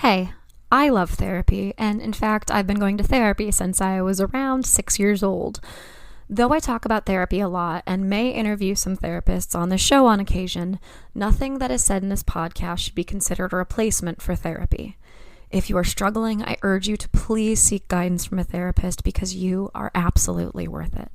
Hey, I love therapy, and in fact, I've been going to therapy since I was around 6 years old. Though I talk about therapy a lot and may interview some therapists on the show on occasion, nothing that is said in this podcast should be considered a replacement for therapy. If you are struggling, I urge you to please seek guidance from a therapist because you are absolutely worth it.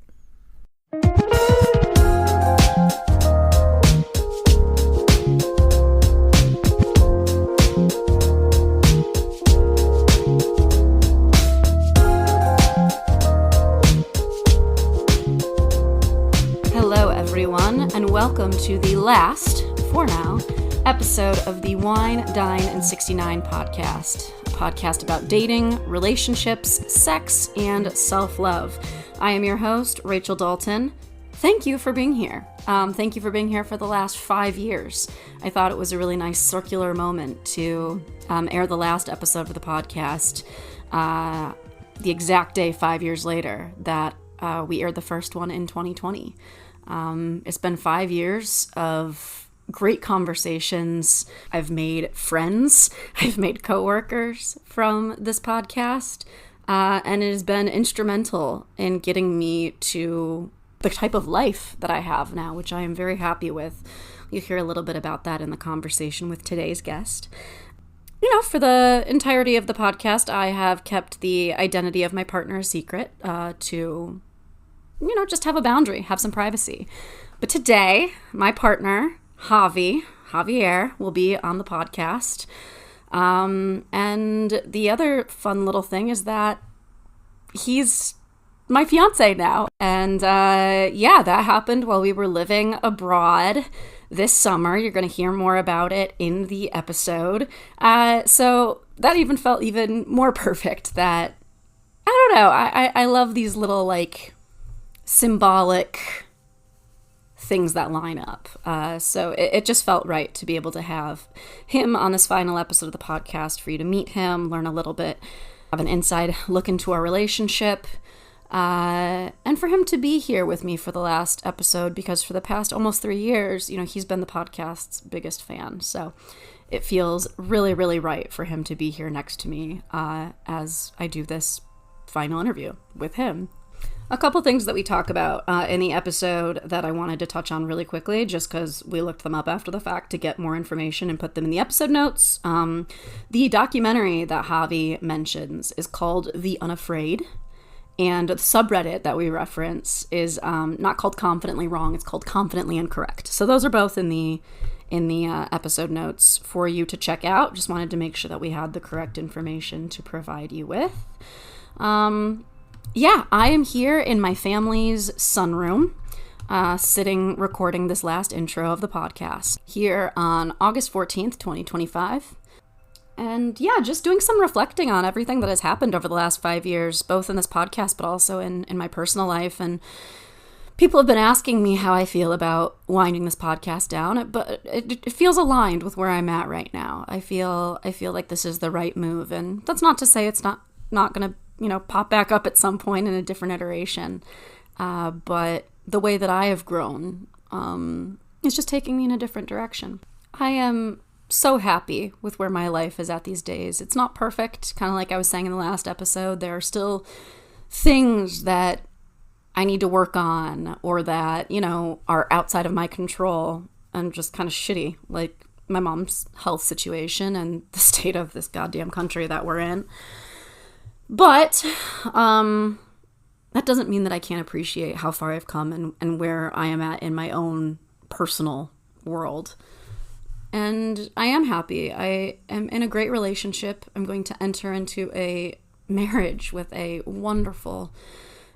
Hello, everyone, and welcome to the last, for now, episode of the Wine, Dine, and 69 podcast. A podcast about dating, relationships, sex, and self-love. I am your host, Rachel Dalton. Thank you for being here. Thank you for being here for the last 5 years. I thought it was a really nice circular moment to air the last episode of the podcast the exact day 5 years later that we aired the first one in 2020. It's been 5 years of great conversations. I've made friends. I've made coworkers from this podcast. And it has been instrumental in getting me to the type of life that I have now, which I am very happy with. You'll hear a little bit about that in the conversation with today's guest. For the entirety of the podcast, I have kept the identity of my partner a secret to just have a boundary, have some privacy. But today, my partner, Javier, will be on the podcast. And the other fun little thing is that he's my fiancé now. And that happened while we were living abroad this summer. You're going to hear more about it in the episode. So that even felt even more perfect that, I don't know, I love these little symbolic things that line up. So it just felt right to be able to have him on this final episode of the podcast, for you to meet him, learn a little bit, have an inside look into our relationship, and for him to be here with me for the last episode, because for the past almost 3 years, he's been the podcast's biggest fan. So it feels really, really right for him to be here next to me as I do this final interview with him. A couple things that we talk about in the episode that I wanted to touch on really quickly, just because we looked them up after the fact to get more information and put them in the episode notes. The documentary that Javi mentions is called The Unafraid, and the subreddit that we reference is not called Confidently Wrong, it's called Confidently Incorrect. So those are both in the episode notes for you to check out. Just wanted to make sure that we had the correct information to provide you with. I am here in my family's sunroom, sitting recording this last intro of the podcast here on August 14th, 2025. And just doing some reflecting on everything that has happened over the last 5 years, both in this podcast, but also in my personal life. And people have been asking me how I feel about winding this podcast down, but it feels aligned with where I'm at right now. I feel like this is the right move. And that's not to say it's not going to pop back up at some point in a different iteration. But the way that I have grown is just taking me in a different direction. I am so happy with where my life is at these days. It's not perfect, kind of like I was saying in the last episode. There are still things that I need to work on or that, are outside of my control and just kind of shitty, like my mom's health situation and the state of this goddamn country that we're in. But that doesn't mean that I can't appreciate how far I've come and where I am at in my own personal world. And I am happy. I am in a great relationship. I'm going to enter into a marriage with a wonderful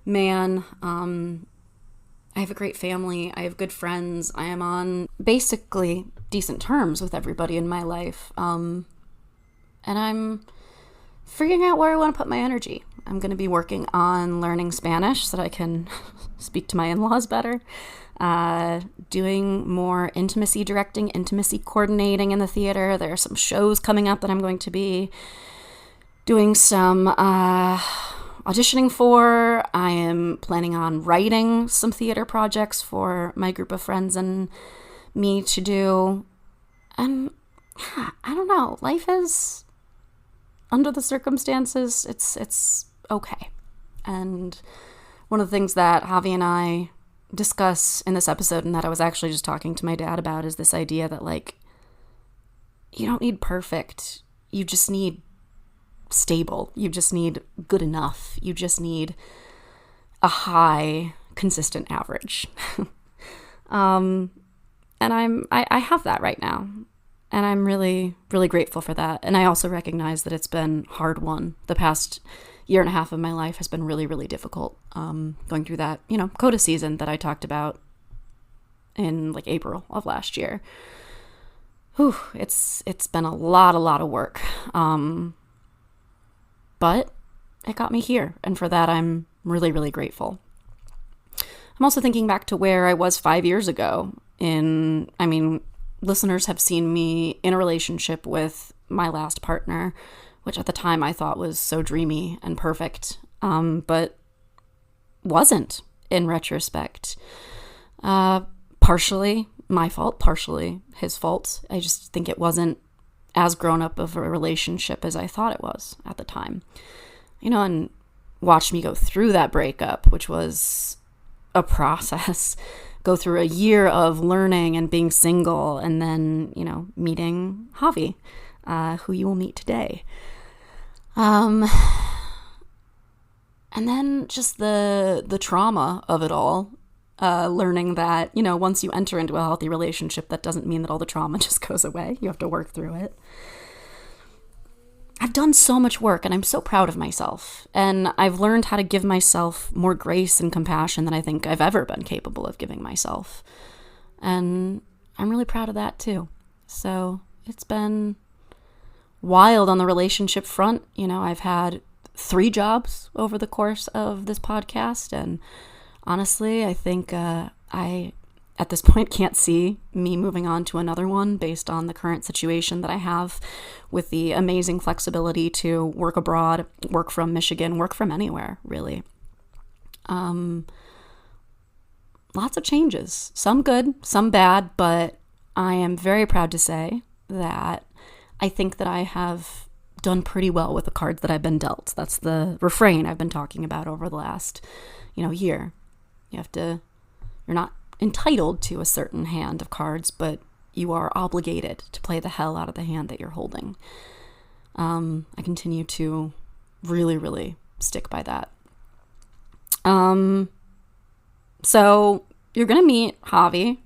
man. I have a great family. I have good friends. I am on basically decent terms with everybody in my life. And I'm figuring out where I want to put my energy. I'm going to be working on learning Spanish so that I can speak to my in-laws better. Doing more intimacy directing, intimacy coordinating in the theater. There are some shows coming up that I'm going to be doing some auditioning for. I am planning on writing some theater projects for my group of friends and me to do. And I don't know, life is under the circumstances, it's okay. And one of the things that Javi and I discuss in this episode, and that I was actually just talking to my dad about, is this idea that, like, you don't need perfect. You just need stable. You just need good enough. You just need a high, consistent average. And I have that right now. And I'm really, really grateful for that. And I also recognize that it's been hard won. The past year and a half of my life has been really, really difficult. Going through that, CODA season that I talked about in like April of last year. Whew, it's been a lot of work. But it got me here. And for that, I'm really, really grateful. I'm also thinking back to where I was 5 years ago. Listeners have seen me in a relationship with my last partner, which at the time I thought was so dreamy and perfect, but wasn't in retrospect. Partially my fault, partially his fault. I just think it wasn't as grown up of a relationship as I thought it was at the time. And watched me go through that breakup, which was a process. Go through a year of learning and being single, and then, meeting Javi, who you will meet today. And then just the trauma of it all, learning that, once you enter into a healthy relationship, that doesn't mean that all the trauma just goes away. You have to work through it. I've done so much work, and I'm so proud of myself. And I've learned how to give myself more grace and compassion than I think I've ever been capable of giving myself. And I'm really proud of that too. So it's been wild on the relationship front. I've had 3 jobs over the course of this podcast. And honestly, I think I, at this point, can't see me moving on to another one based on the current situation that I have with the amazing flexibility to work abroad, work from Michigan, work from anywhere, really. Lots of changes, some good, some bad, but I am very proud to say that I think that I have done pretty well with the cards that I've been dealt. That's the refrain I've been talking about over the last, year. You're not entitled to a certain hand of cards, but you are obligated to play the hell out of the hand that you're holding. I continue to really, really stick by that. So you're going to meet Javi.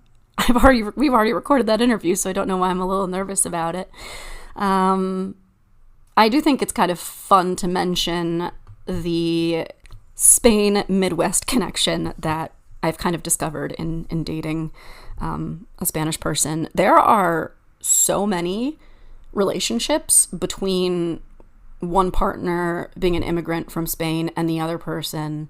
We've already recorded that interview, so I don't know why I'm a little nervous about it. I do think it's kind of fun to mention the Spain Midwest connection that I've kind of discovered in dating a Spanish person. There are so many relationships between one partner being an immigrant from Spain and the other person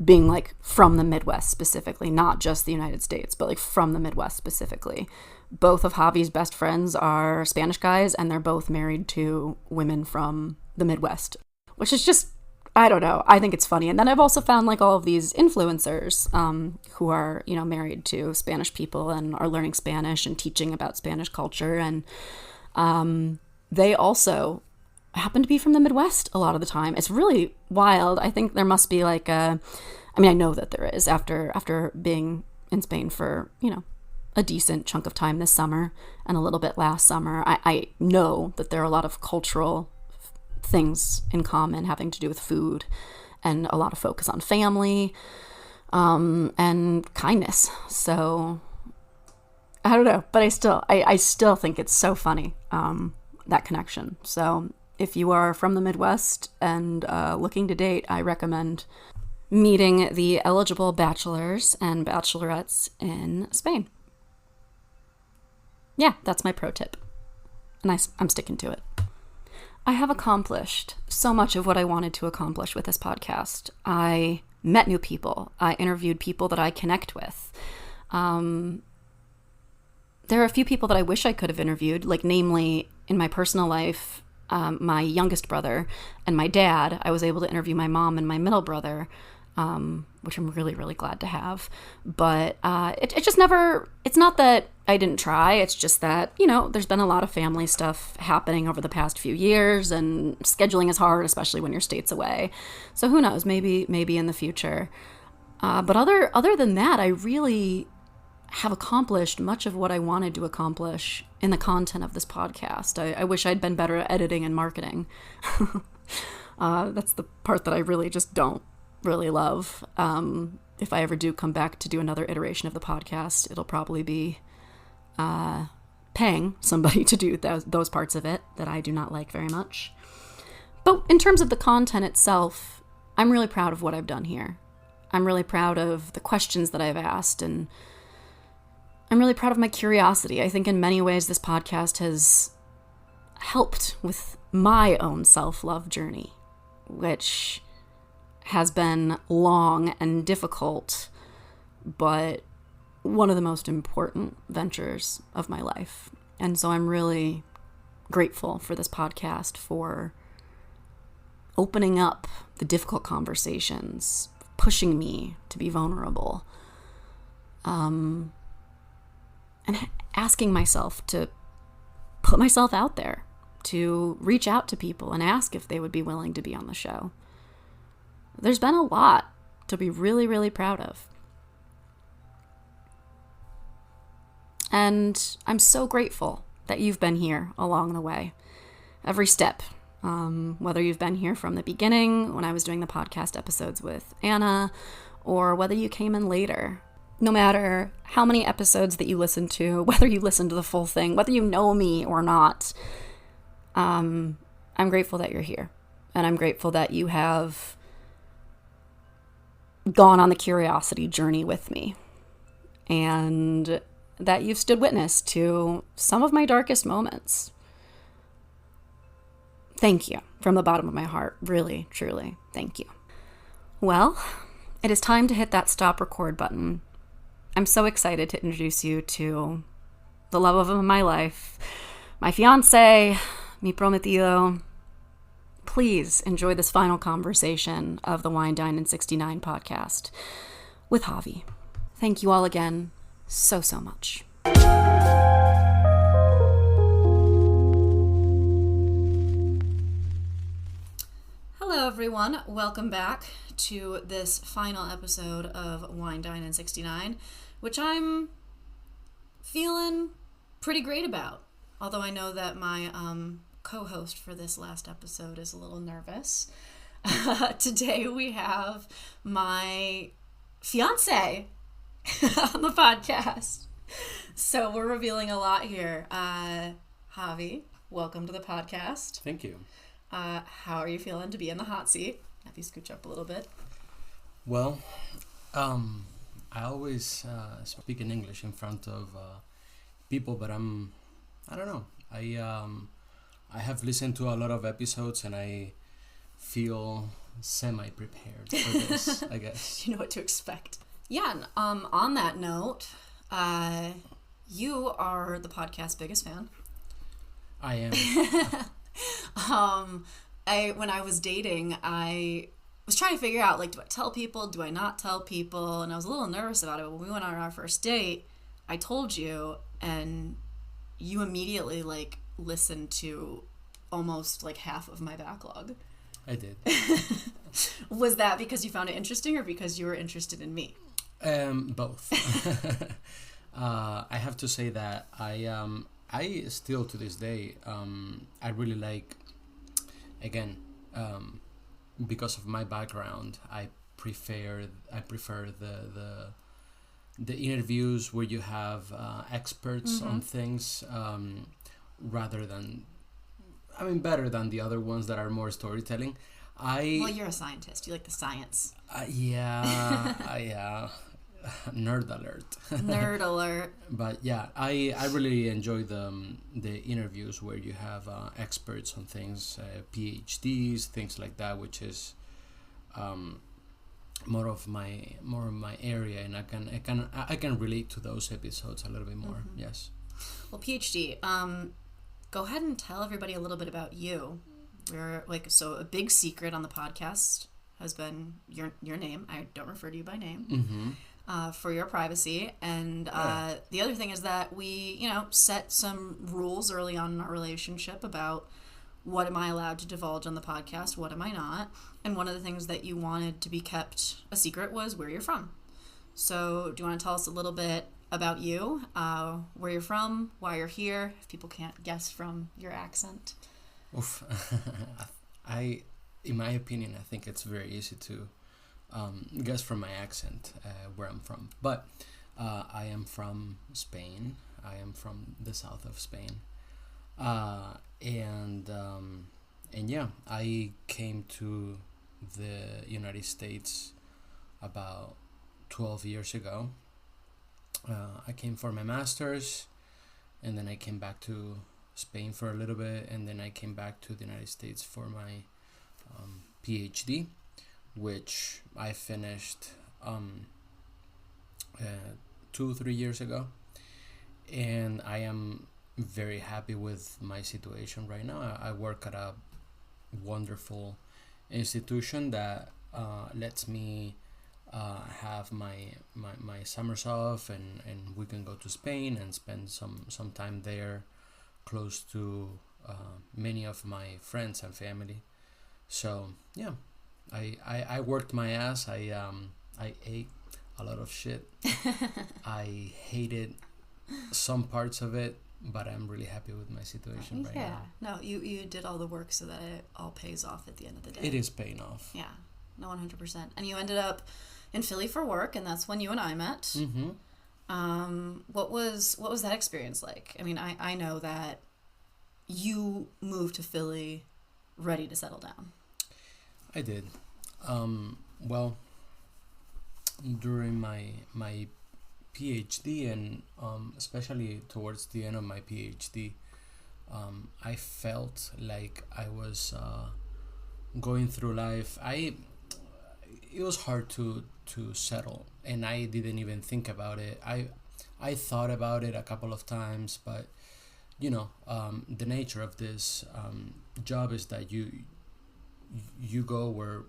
being like from the Midwest specifically, not just the United States, but like from the Midwest specifically. Both of Javi's best friends are Spanish guys, and they're both married to women from the Midwest, which is just, I don't know. I think it's funny. And then I've also found like all of these influencers who are, married to Spanish people and are learning Spanish and teaching about Spanish culture. And they also happen to be from the Midwest a lot of the time. It's really wild. I think there must be like I know that there is after being in Spain for, a decent chunk of time this summer and a little bit last summer. I know that there are a lot of cultural things in common having to do with food and a lot of focus on family and kindness. So I don't know, but I still think it's so funny, that connection. So if you are from the Midwest and looking to date, I recommend meeting the eligible bachelors and bachelorettes in Spain. Yeah, that's my pro tip. And I'm sticking to it. I have accomplished so much of what I wanted to accomplish with this podcast. I met new people. I interviewed people that I connect with. There are a few people that I wish I could have interviewed, like namely in my personal life, my youngest brother and my dad. I was able to interview my mom and my middle brother, which I'm really, really glad to have. But it just never, it's not that I didn't try. It's just that, you know, there's been a lot of family stuff happening over the past few years, and scheduling is hard, especially when you're states away. So who knows, maybe in the future. But other than that, I really have accomplished much of what I wanted to accomplish in the content of this podcast. I wish I'd been better at editing and marketing. That's the part that I really just don't really love. If I ever do come back to do another iteration of the podcast, it'll probably be paying somebody to do those parts of it that I do not like very much. But in terms of the content itself, I'm really proud of what I've done here. I'm really proud of the questions that I've asked, and I'm really proud of my curiosity. I think in many ways this podcast has helped with my own self-love journey, which has been long and difficult, but one of the most important ventures of my life. And so I'm really grateful for this podcast, for opening up the difficult conversations, pushing me to be vulnerable, and asking myself to put myself out there, to reach out to people and ask if they would be willing to be on the show. There's been a lot to be really, really proud of. And I'm so grateful that you've been here along the way, every step. Whether you've been here from the beginning when I was doing the podcast episodes with Anna, or whether you came in later. No matter how many episodes that you listen to, whether you listen to the full thing, whether you know me or not, I'm grateful that you're here. And I'm grateful that you have gone on the curiosity journey with me. And that you've stood witness to some of my darkest moments. Thank you from the bottom of my heart. Really, truly, thank you. Well, it is time to hit that stop record button. I'm so excited to introduce you to the love of my life, my fiancé, mi prometido. Please enjoy this final conversation of the Wine, Dine, and 69 podcast with Javi. Thank you all again so, so much. Hello, everyone. Welcome back to this final episode of Wine, Dine, and 69, which I'm feeling pretty great about. Although I know that my co-host for this last episode is a little nervous. Today we have my fiancé on the podcast. So we're revealing a lot here. Javi, welcome to the podcast. Thank you. How are you feeling to be in the hot seat? Have you scooch up a little bit? Well, I always speak in English in front of people, but I don't know. I have listened to a lot of episodes and I feel semi-prepared for this, I guess. You know what to expect. Yeah, and, on that note, you are the podcast's biggest fan. I am. When I was dating, I was trying to figure out, like, do I tell people? Do I not tell people? And I was a little nervous about it. When we went on our first date, I told you, and you immediately, like, listened to almost, like, half of my backlog. I did. Was that because you found it interesting or because you were interested in me? Both. I have to say that I still to this day, I really like, again, because of my background, I prefer the interviews where you have experts on things, rather than, better than the other ones that are more storytelling. Well, you're a scientist. You like the science. Yeah. Nerd alert. Nerd alert. But yeah, I really enjoy the interviews where you have experts on things, PhDs, things like that, which is more of my area, and I can relate to those episodes a little bit more. Mm-hmm. Yes. Well, PhD. Go ahead and tell everybody a little bit about you. We're so a big secret on the podcast has been your name. I don't refer to you by name. Mm-hmm. For your privacy. And the other thing is that we, set some rules early on in our relationship about what am I allowed to divulge on the podcast, what am I not. And one of the things that you wanted to be kept a secret was where you're from. So do you want to tell us a little bit about you, where you're from, why you're here, if people can't guess from your accent? Oof. In my opinion, I think it's very easy to guess from my accent where I'm from. But I am from Spain. I am from the south of Spain. And yeah, I came to the United States about 12 years ago. I came for my master's, and then I came back to Spain for a little bit, and then I came back to the United States for my PhD, which I finished 2-3 years ago, and I am very happy with my situation right now. I work at a wonderful institution that lets me have my summers off, and we can go to Spain and spend some time there, close to many of my friends and family. So yeah, I worked my ass. I ate a lot of shit. I hated some parts of it, but I'm really happy with my situation right now. No, you did all the work so that it all pays off at the end of the day. It is paying off. Yeah, no, 100%. And you ended up in Philly for work, and that's when you and I met. Mm-hmm. What was that experience like? I mean, I know that you moved to Philly ready to settle down. I did. Well, during my PhD, and especially towards the end of my PhD, I felt like I was going through life. It was hard to settle, and I didn't even think about it. I thought about it a couple of times, but the nature of this job is that you go where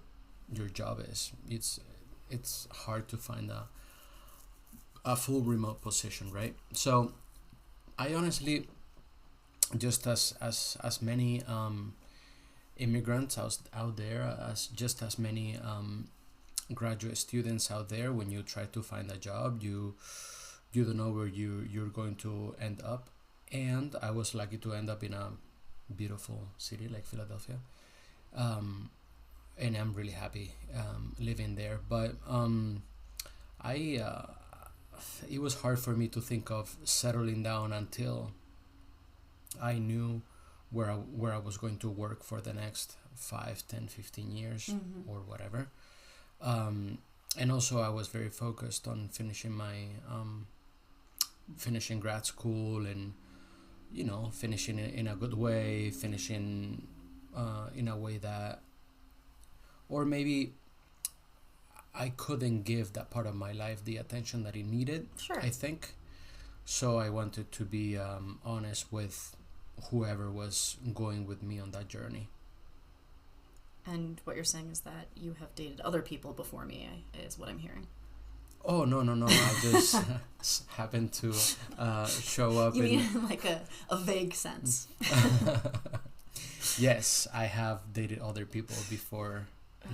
your job is. It's hard to find a full remote position, right? So I honestly, just as many immigrants out there, as many graduate students out there, when you try to find a job, you don't know where you're going to end up. And I was lucky to end up in a beautiful city like Philadelphia, and I'm really happy living there. But it was hard for me to think of settling down until I knew where I was going to work for the next 5, 10, 15 years, Mm-hmm. or whatever. And also I was very focused on finishing grad school, and finishing it in a good way, finishing in a way that, or maybe I couldn't give that part of my life the attention that it needed. Sure. I think. So I wanted to be honest with whoever was going with me on that journey. And what you're saying is that you have dated other people before me, is what I'm hearing. Oh, no. I just happened to show up. You mean like a vague sense? Yes, I have dated other people before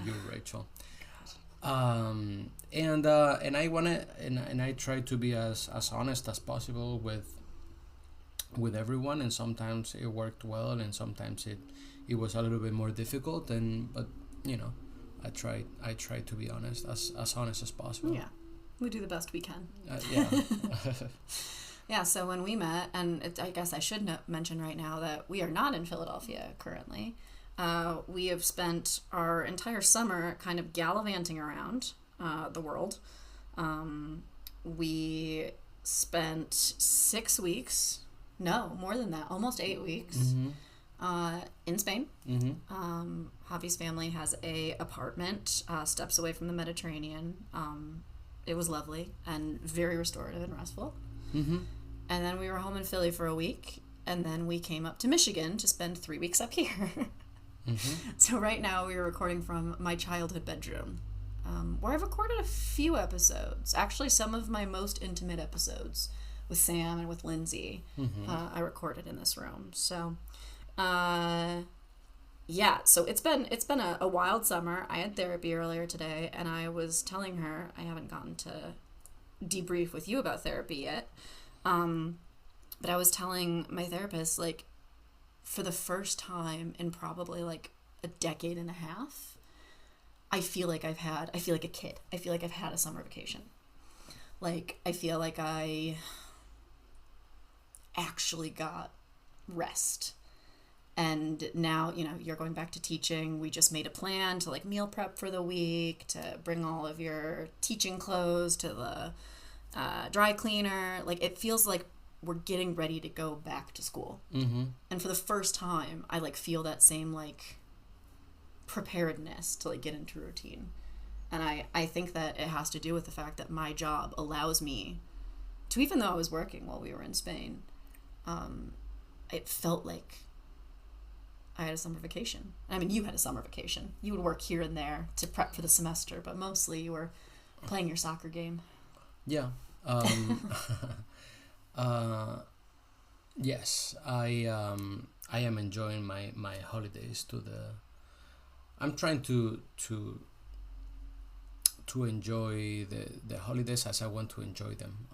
you, Rachel. And I try to be as honest as possible with everyone, and sometimes it worked well, and sometimes it was a little bit more difficult, but I try to be honest, as honest as possible. Yeah, we do the best we can. Yeah. Yeah, so when we met, and I guess I should mention right now that we are not in Philadelphia currently. We have spent our entire summer kind of gallivanting around the world. We spent 6 weeks, no, more than that, almost 8 weeks, in Spain. Mm-hmm. Javi's family has a apartment steps away from the Mediterranean. It was lovely and very restorative and restful. Mm-hmm. And then we were home in Philly for a week, and then we came up to Michigan to spend 3 weeks up here. So right now we are recording from my childhood bedroom, where I've recorded a few episodes. Actually, some of my most intimate episodes with Sam and with Lindsay, I recorded in this room. So, yeah. So it's been a wild summer. I had therapy earlier today, and I was telling her I haven't gotten to debrief with you about therapy yet. But I was telling my therapist, like, for the first time in probably like a decade and a half, I feel like a kid. I feel like I've had a summer vacation. Like, I feel like I actually got rest. And now, you're going back to teaching. We just made a plan to like meal prep for the week, to bring all of your teaching clothes to the dry cleaner. Like, it feels like we're getting ready to go back to school. And for the first time, I like feel that same like preparedness to like get into routine. And I think that it has to do with the fact that my job allows me to, even though I was working while we were in Spain, it felt like I had a summer vacation. I mean, you had a summer vacation. You would work here and there to prep for the semester, but mostly you were playing your soccer game. Yeah. Yes, I am enjoying my holidays I'm trying to enjoy the holidays as I want to enjoy them.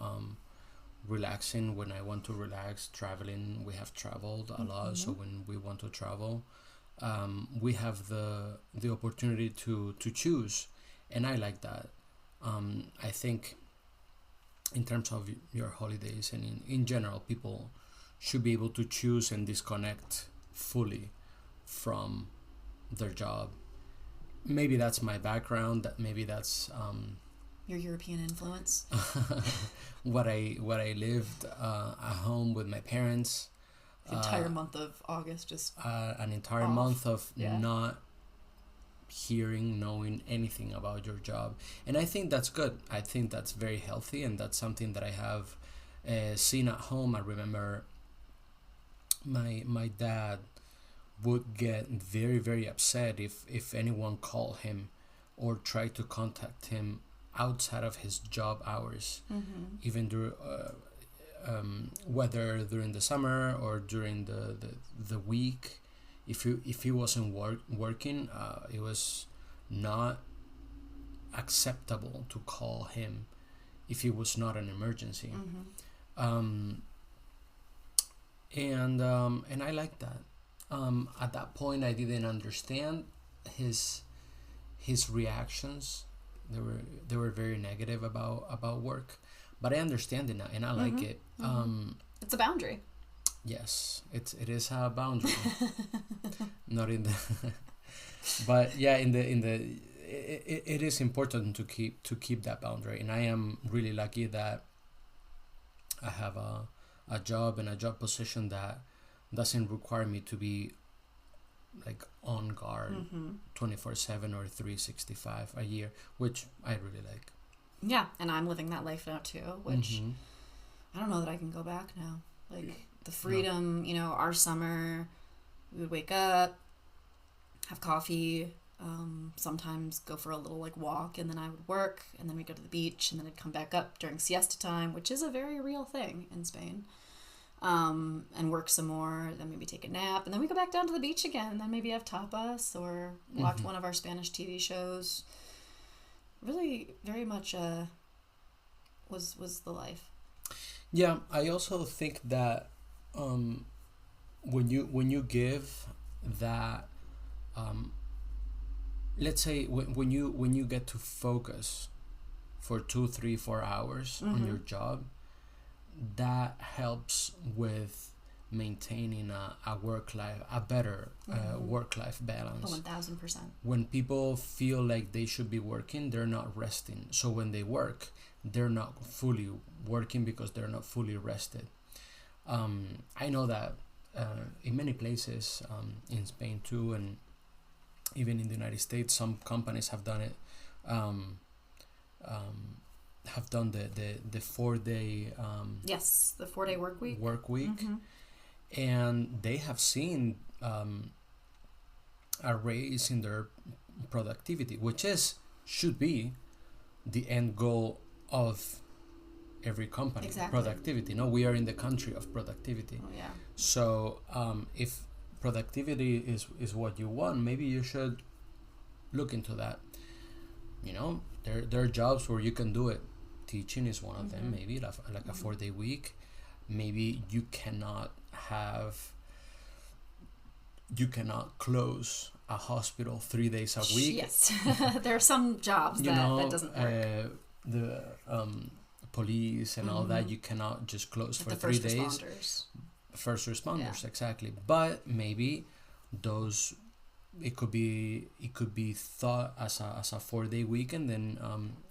Relaxing when I want to relax, traveling. We have traveled a lot, so when we want to travel, we have the opportunity to choose, and I like that. I think in terms of your holidays and in general, people should be able to choose and disconnect fully from their job. Maybe that's my background. Maybe that's your European influence. what I lived at home with my parents. The entire month of August, just an entire off. month of not knowing anything about your job, and I think that's good. I think that's very healthy, and that's something that I have seen at home. I remember my dad would get very, very upset if anyone called him or tried to contact him outside of his job hours, even during whether during the summer or during the week. If he wasn't working, it was not acceptable to call him if it was not an emergency. And I like that. At that point, I didn't understand his reactions. They were very negative about work, but I understand it now, and I like it. It's a boundary. Yes, it is a boundary. Not in the but yeah, it is important to keep that boundary, and I am really lucky that I have a job and a job position that doesn't require me to be like on guard 24/7 or 365 a year, which I really like. Yeah, and I'm living that life now too, which I don't know that I can go back now. Like the freedom, our summer, we would wake up, have coffee, sometimes go for a little like walk, and then I would work, and then we'd go to the beach, and then I'd come back up during siesta time, which is a very real thing in Spain, and work some more, then maybe take a nap, and then we go back down to the beach again, and then maybe have tapas or watch one of our Spanish TV shows. Really very much was the life. Yeah, I also think that when you give that, let's say when you get to focus for 2, 3, 4 hours on your job, that helps with maintaining a better work-life balance. 1000%. When people feel like they should be working, they're not resting. So when they work, they're not fully working because they're not fully rested. I know that in many places, in Spain too, and even in the United States, some companies have done it. Have done the 4-day yes, the 4-day work week. And they have seen a raise in their productivity, which should be the end goal of every company. Exactly. Productivity. No, we are in the country of productivity. Oh, yeah. So if productivity is what you want, maybe you should look into that. There are jobs where you can do it. Teaching is one of them, maybe like a 4-day week. Maybe you cannot close a hospital 3 days a week. Yes. There are some jobs that doesn't work. The police and all that, you cannot just close for 3 days. Responders. First responders, exactly. But maybe those it could be thought as a 4-day week, and then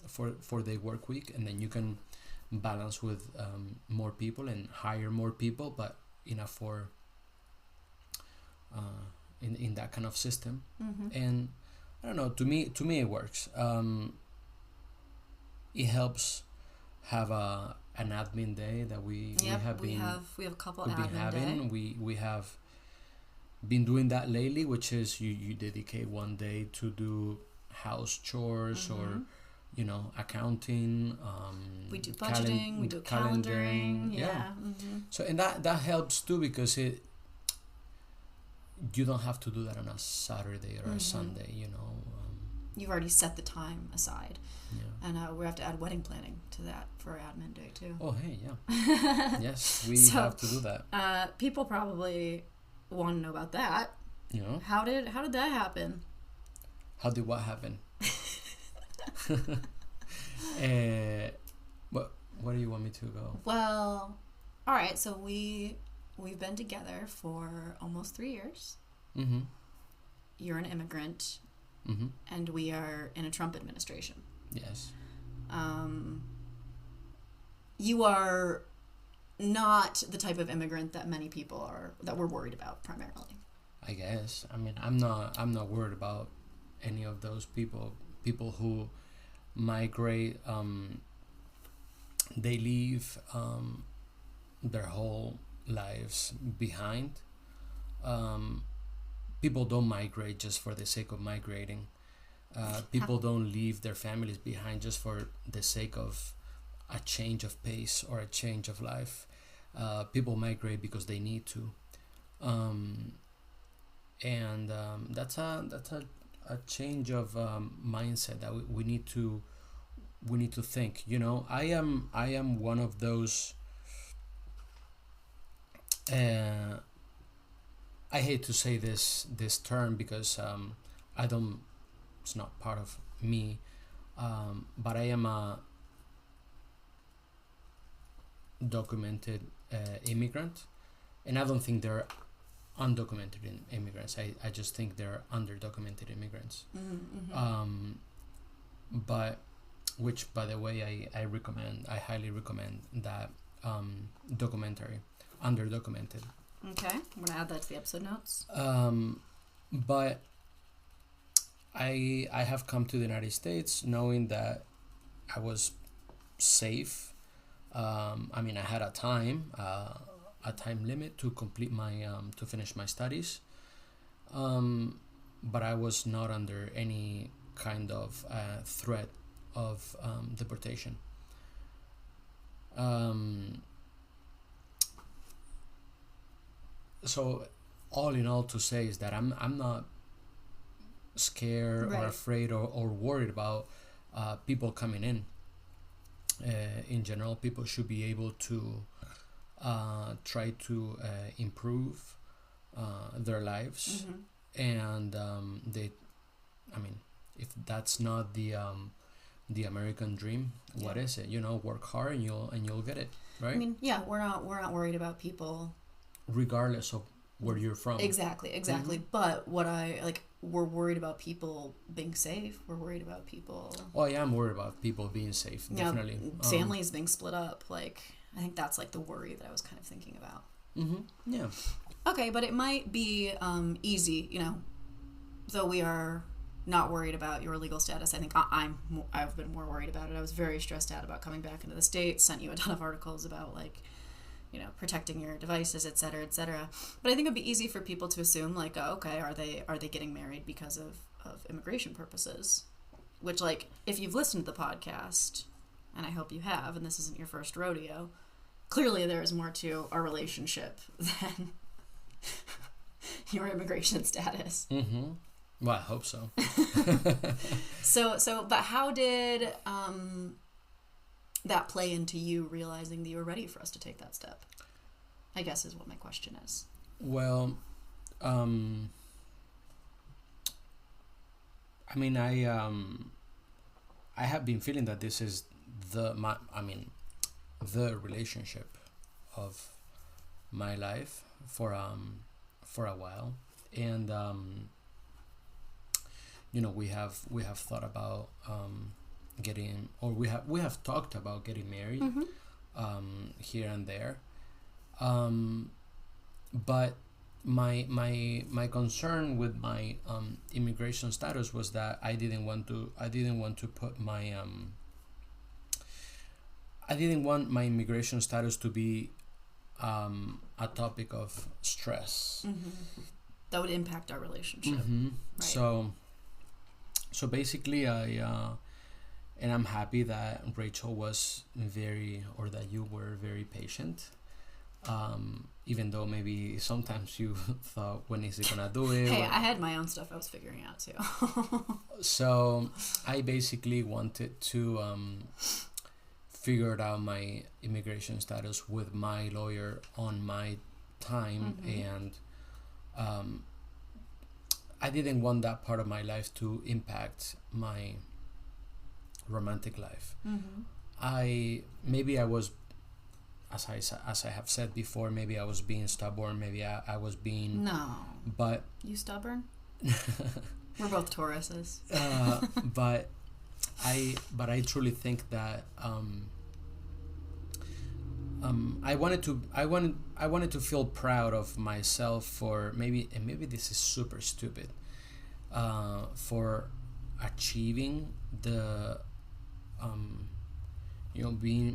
4-day work week, and then you can balance with more people and hire more people, but in that kind of system. And I don't know, to me it works. It helps have an admin day that we have a couple admin days. We have been doing that lately, which is you dedicate one day to do house chores or accounting. We do budgeting. We do calendaring. Yeah. So and that helps too, because you don't have to do that on a Saturday or a Sunday. You've already set the time aside. Yeah. And we have to add wedding planning to that for admin day too. Oh, hey, yeah. Yes, we have to do that. People probably want to know about that. How did that happen? How did what happen? Where do you want me to go? Well, all right. So we've been together for almost 3 years. Mm-hmm. You're an immigrant. Mm-hmm. And we are in a Trump administration. Yes. You are not the type of immigrant that many people are, that we're worried about primarily. I guess. I mean, I'm not worried about any of those people who migrate. They leave their whole lives behind. People don't migrate just for the sake of migrating. People don't leave their families behind just for the sake of a change of pace or a change of life. People migrate because they need to. And that's a change of mindset that we need to think. I am one of those. I hate to say this term because it's not part of me, but I am a documented immigrant, and I don't think they're undocumented immigrants. I just think they're underdocumented immigrants. Mm-hmm. But which, by the way, I highly recommend that documentary, Underdocumented. Okay, I'm gonna add that to the episode notes. But I have come to the United States knowing that I was safe. I mean, I had a time limit to complete my to finish my studies, but I was not under any kind of threat of deportation. So all in all, to say is that I'm not scared or afraid or worried about people coming in. In general, people should be able to try to improve their lives, and if that's not the American dream, what is it? Work hard and you'll get it, right? I mean, yeah, we're not worried about people, regardless of where you're from. Exactly. But we're worried about people being safe. We're worried about people. Oh, I am worried about people being safe. Definitely. Families being split up. I think that's the worry that I was kind of thinking about. Mm-hmm. Yeah. Okay, but it might be easy, though we are not worried about your legal status. I think I've been more worried about it. I was very stressed out about coming back into the States. Sent you a ton of articles about protecting your devices, et cetera, et cetera. But I think it'd be easy for people to assume, like, oh, okay, are they getting married because of immigration purposes? Which, like, if you've listened to the podcast, and I hope you have, and this isn't your first rodeo, clearly there is more to our relationship than your immigration status. Mm-hmm. Well, I hope so. But how did that play into you realizing that you were ready for us to take that step? I guess is what my question is. Well, I mean, I have been feeling that this is the relationship of my life for a while, and we have thought about getting, or we have talked about getting married, here and there, but my concern with my immigration status was that I didn't want to put my I didn't want my immigration status to be a topic of stress. That would impact our relationship. Right. So basically, and I'm happy that Rachel was that you were very patient. Even though maybe sometimes you thought, when is he gonna do it? Hey, I had my own stuff I was figuring out too. So I basically wanted to figure out my immigration status with my lawyer on my time, and I didn't want that part of my life to impact my romantic life. I was, as I have said before, maybe I was being stubborn, maybe I was being... No. But... You stubborn? We're both Tauruses. But I truly think that I wanted to feel proud of myself for maybe this is super stupid, for achieving the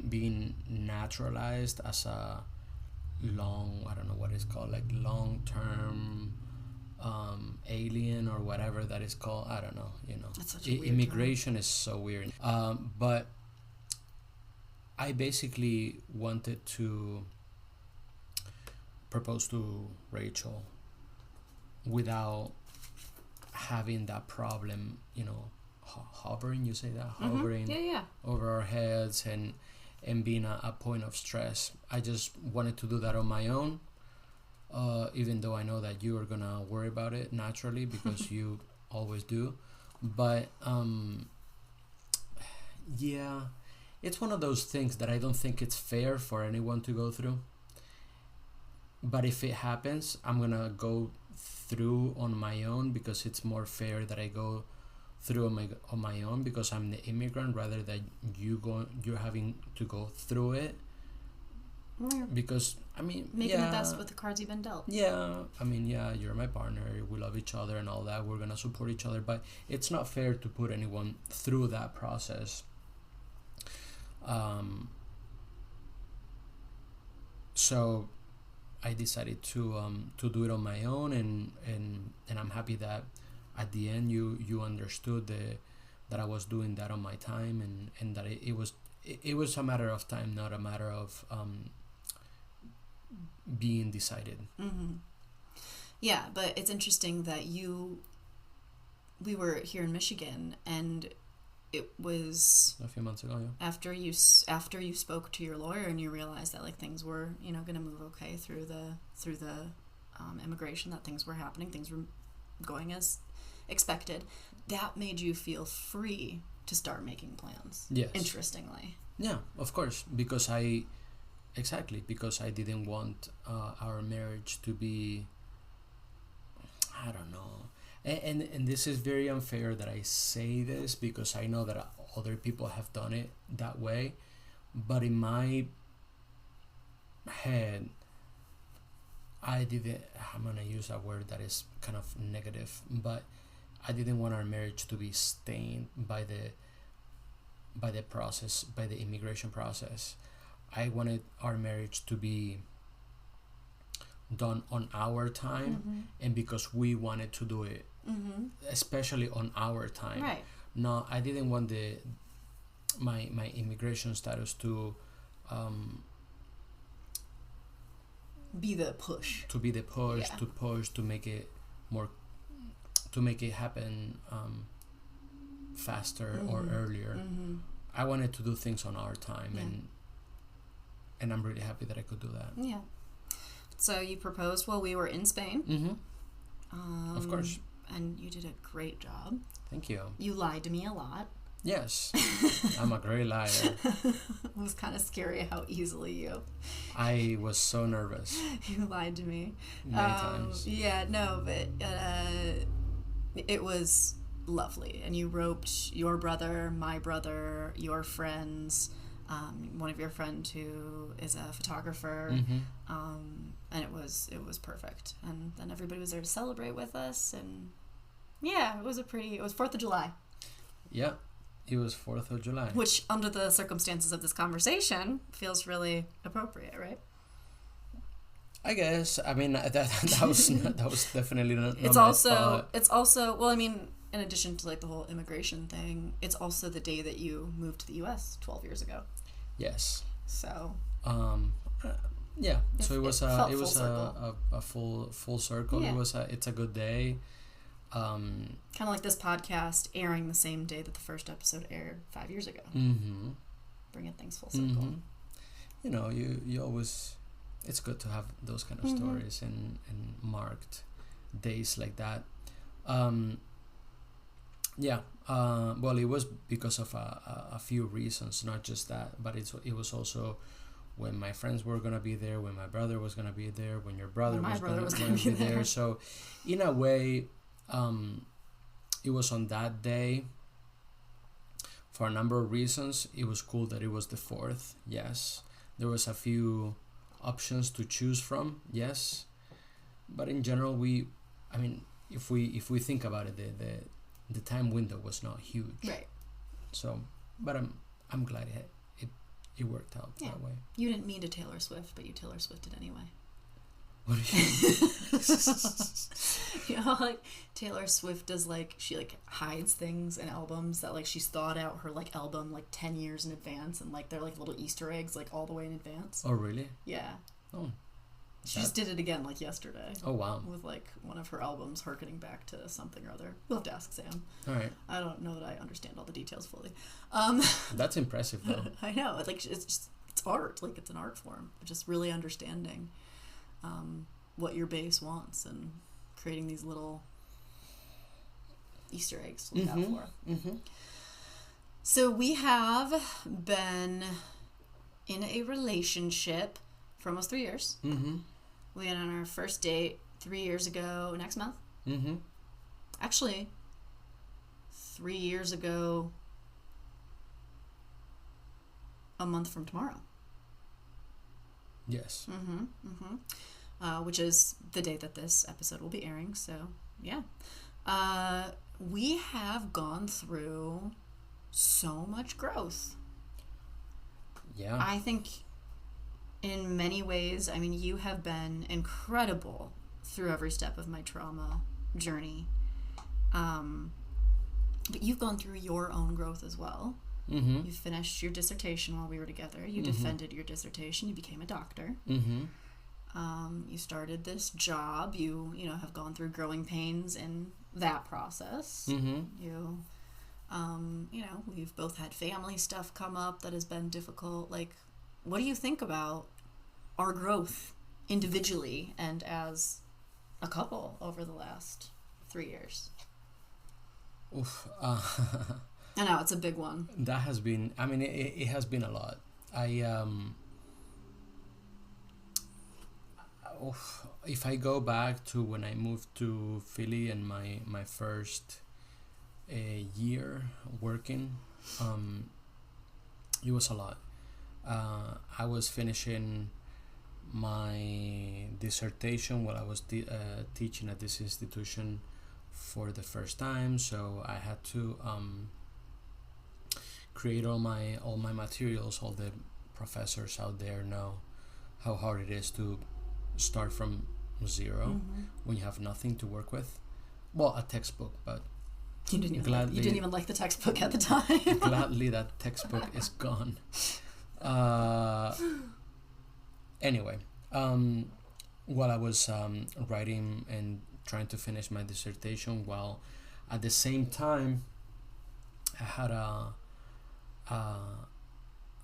being naturalized as a I don't know what it's called, like long-term alien or whatever that is called. I don't know, That's such a weird immigration term. Is so weird. But I basically wanted to propose to Rachel without having that problem, hovering, you say that? Hovering over our heads and being a point of stress. I just wanted to do that on my own, even though I know that you are gonna worry about it naturally because you always do. But it's one of those things that I don't think it's fair for anyone to go through. But if it happens, I'm gonna go through on my own because it's more fair that I go through on my own because I'm the immigrant rather than you're having to go through it. Because making the best with the cards you've been dealt. You're my partner, we love each other and all that, we're gonna support each other, but it's not fair to put anyone through that process. So I decided to do it on my own, and I'm happy that at the end you understood that I was doing that on my time, and that it was a matter of time, not a matter of being decided. Yeah, but it's interesting that we were here in Michigan, and it was a few months ago, after you spoke to your lawyer and you realized that like things were going to move okay through the immigration, that things were happening, things were going as expected. That made you feel free to start making plans. Yes. Interestingly. Yeah, of course, because I didn't want our marriage to be, I don't know. And this is very unfair that I say this because I know that other people have done it that way, but in my head, I'm gonna use a word that is kind of negative, but I didn't want our marriage to be stained by the process, by the immigration process. I wanted our marriage to be done on our time, and because we wanted to do it, especially on our time. Right. No, I didn't want my immigration status to be the push. To be the push, Yeah. to push, to make it more, to make it happen faster or earlier. I wanted to do things on our time, and I'm really happy that I could do that. Yeah. So you proposed while we were in Spain. Of course. And you did a great job. Thank you. You lied to me a lot. Yes. I'm a great liar. It was kind of scary how easily I was so nervous. you lied to me. Many times. Yeah, no, but it was lovely. And you roped your brother, my brother, your friends, one of your friends who is a photographer, and it was perfect. And then everybody was there to celebrate with us, and yeah, it was 4th of July. Yeah, it was 4th of July. Which, under the circumstances of this conversation, feels really appropriate, right? I guess. I mean, that was definitely not It's my also fault. it's also well, I mean, in addition to like the whole immigration thing, it's also the day that you moved to the U.S. 12 years ago. Yes. So. Yeah. So it was a full circle. Yeah. It's a good day. Kind of like this podcast airing the same day that the first episode aired 5 years ago. Bringing things full circle. You know, you always. It's good to have those kind of stories and marked days like that. Well, it was because of a few reasons, not just that, but it was also when my friends were gonna be there, when my brother was gonna be there, when your brother was gonna be there. So, in a way, it was on that day. For a number of reasons, it was cool that it was the 4th. Yes, there was a few options to choose from. Yes, but in general, if we think about it, the time window was not huge. Right. So, but I'm glad it worked out that way. You didn't mean to Taylor Swift, but you Taylor Swifted anyway. What do you You know, like Taylor Swift does, like, she like hides things in albums that like she's thought out her like album like 10 years in advance, and like they're like little Easter eggs like all the way in advance. Oh, really? Yeah. Oh. She just did it again like yesterday. Oh, wow. With like one of her albums harkening back to something or other. We'll have to ask Sam. All right. I don't know that I understand all the details fully. That's impressive though. I know. It's like it's art. Like it's an art form. Just really understanding what your base wants and creating these little Easter eggs to look out for. So we have been in a relationship for almost 3 years. We went on our first date 3 years ago next month. Actually, 3 years ago a month from tomorrow. Yes. Which is the day that this episode will be airing. So, yeah. We have gone through so much growth. Yeah. I think in many ways, I mean, you have been incredible through every step of my trauma journey. But you've gone through your own growth as well. You finished your dissertation while we were together. You defended your dissertation. You became a doctor. You started this job. You have gone through growing pains in that process. We've both had family stuff come up that has been difficult. Like, what do you think about our growth individually and as a couple over the last 3 years? Oof. I know, it's a big one. That has been, I mean, it has been a lot. If I go back to when I moved to Philly and my first year working, it was a lot. I was finishing my dissertation while I was teaching at this institution for the first time, so I had to create all my materials. All the professors out there know how hard it is to start from zero, when you have nothing to work with. Well, a textbook, but you didn't even like the textbook at the time. Gladly, that textbook is gone. Anyway, while I was writing and trying to finish my dissertation, while at the same time I had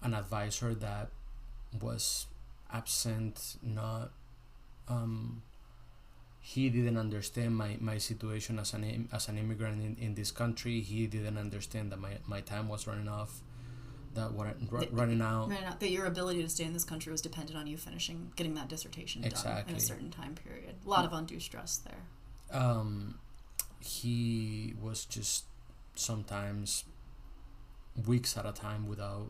an advisor that was absent. Not he didn't understand my situation as an immigrant in this country. He didn't understand that my time was running off, running out. That your ability to stay in this country was dependent on you getting that dissertation done in a certain time period. A lot of undue stress there. He was just sometimes weeks at a time without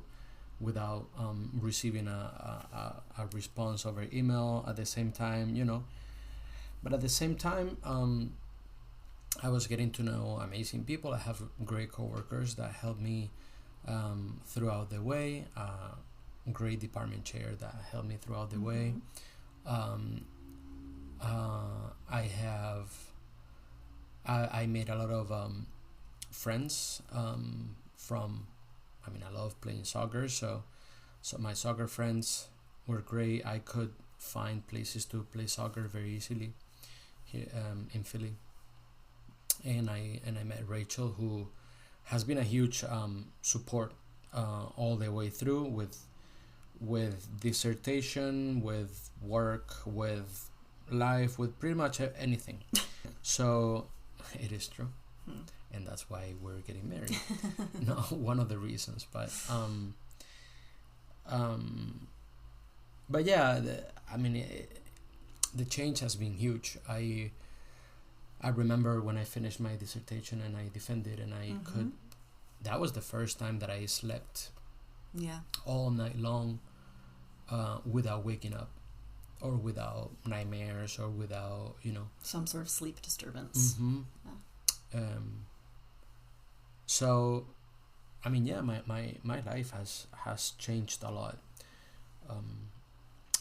receiving a response over email at the same time, But at the same time, I was getting to know amazing people. I have great coworkers that helped me throughout the way. Great department chair that helped me throughout the way. I made a lot of friends I love playing soccer, so my soccer friends were great. I could find places to play soccer very easily here in Philly. And I met Rachel, who has been a huge support all the way through with dissertation, with work, with life, with pretty much anything. So it is true. And that's why we're getting married. No, one of the reasons, but yeah, the change has been huge. I remember when I finished my dissertation and I defended, and I could. That was the first time that I slept. Yeah. All night long, without waking up, or without nightmares, or without some sort of sleep disturbance. Yeah. So, my life has changed a lot.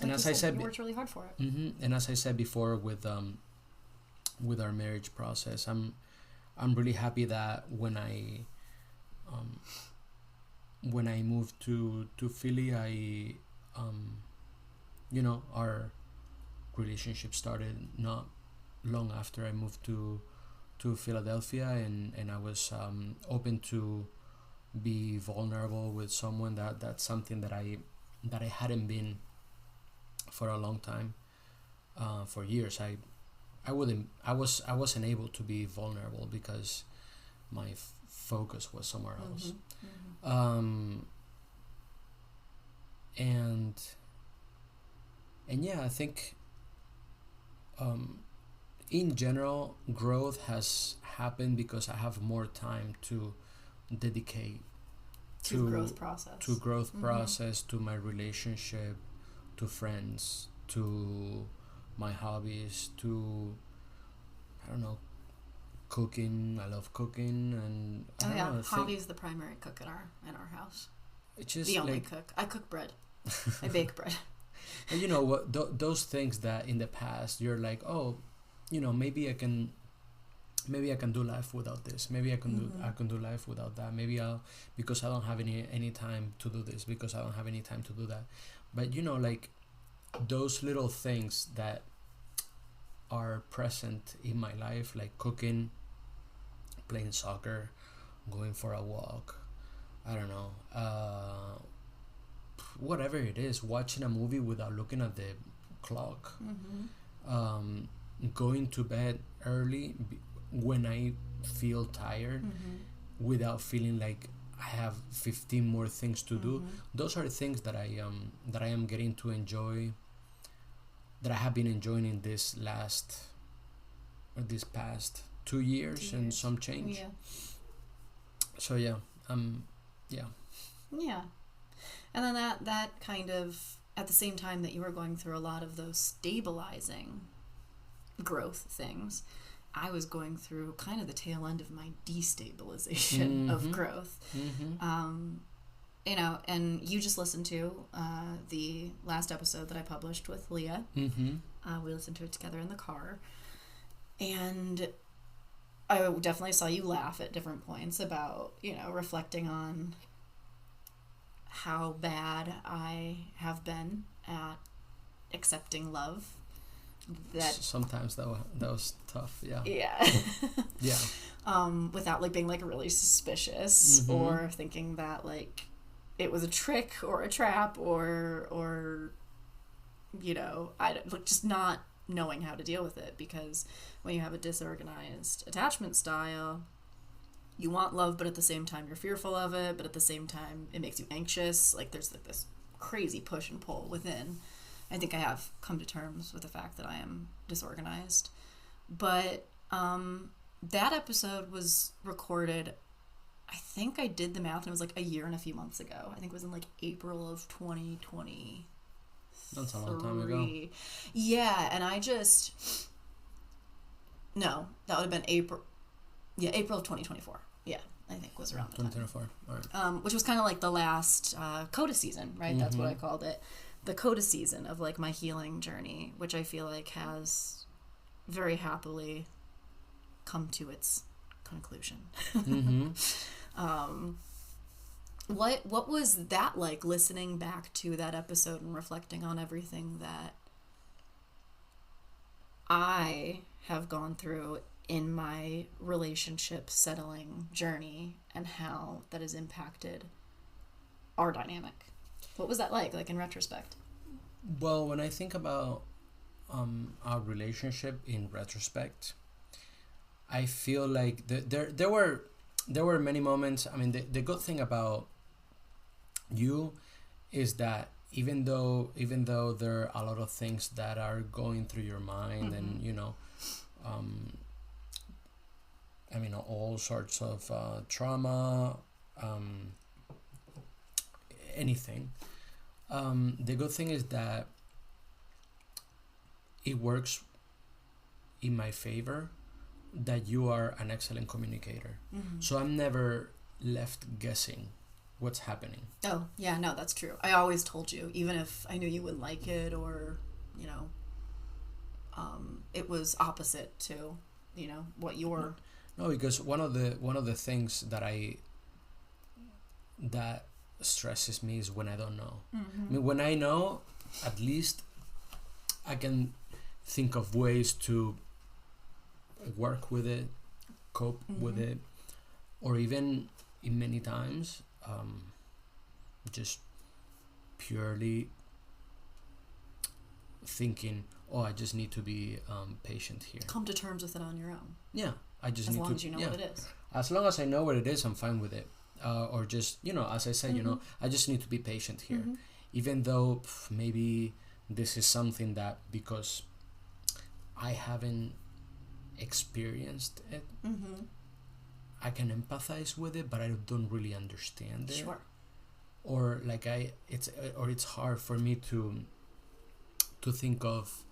And as I said, you worked really hard for it. And as I said before, with our marriage process, I'm really happy that when I moved to Philly, our relationship started not long after I moved to Philadelphia, and I was open to be vulnerable with someone. That's something that I hadn't been for a long time. For years, I wasn't able to be vulnerable because my focus was somewhere else. And yeah, I think in general, growth has happened because I have more time to dedicate to growth process, to my relationship, to friends, to my hobbies, to cooking. I love cooking, and Javi is the primary cook in our house. It's just the only cook. I cook bread. I bake bread. And you know what? Those things that in the past you're like, maybe I can do life without this. Maybe I can do life without that. Maybe because I don't have any time to do this, because I don't have any time to do that. But those little things that are present in my life, like cooking, playing soccer, going for a walk, I don't know, whatever it is, watching a movie without looking at the clock, going to bed early when I feel tired, without feeling like I have 15 more things to do. Those are things that I am getting to enjoy, that I have been enjoying in this past 2 years and some change. Yeah. So yeah. And then that kind of, at the same time that you were going through a lot of those stabilizing growth things, I was going through kind of the tail end of my destabilization of growth. you know, and you just listened to the last episode that I published with Leah. Mm-hmm. We listened to it together in the car, and I definitely saw you laugh at different points about, you know, reflecting on how bad I have been at accepting love. That sometimes that was tough. Yeah. Yeah. Without like being like really suspicious, Mm-hmm. or thinking that like it was a trick or a trap, or you know, like just not knowing how to deal with it, because when you have a disorganized attachment style, you want love, but at the same time you're fearful of it, but at the same time it makes you anxious. Like there's like this crazy push and pull within. I think I have come to terms with the fact that I am disorganized. But that episode was recorded, I think I did the math, and it was like a year and a few months ago. I think it was in like April of 2020. That's a long time ago. Yeah, and I just... No, that would have been April. Yeah, April of 2024. Yeah, I think was around the time. 2024. All right. Which was kind of like the last coda season, right? Mm-hmm. That's what I called it. The coda season of like my healing journey, which I feel like has very happily come to its conclusion. Mm-hmm. What was that like, listening back to that episode and reflecting on everything that I have gone through in my relationship settling journey, and how that has impacted our dynamic? What was that like in retrospect? Well, when I think about our relationship in retrospect, I feel like there were many moments. I mean, the good thing about you is that even though there are a lot of things that are going through your mind, Mm-hmm. and you know, I mean, all sorts of trauma, anything. The good thing is that it works in my favor, that you are an excellent communicator. Mm-hmm. So I'm never left guessing what's happening. Oh, yeah, no, that's true. I always told you, even if I knew you wouldn't like it, or, you know, it was opposite to, you know, what your... No, because one of the things that stresses me is when I don't know. Mm-hmm. I mean, when I know, at least I can think of ways to work with it, cope Mm-hmm. with it, or even in many times, just purely thinking, oh, I just need to be patient here. Come to terms with it on your own. Yeah, I just As need long to. as you know yeah. what it is. As long as I know what it is, I'm fine with it. Or just, you know, as I said, you know, Mm-hmm. I just need to be patient here. Mm-hmm. Even though maybe this is something that, because I haven't experienced it, Mm-hmm. I can empathize with it, but I don't really understand it. Sure. Or like it's hard for me to think of,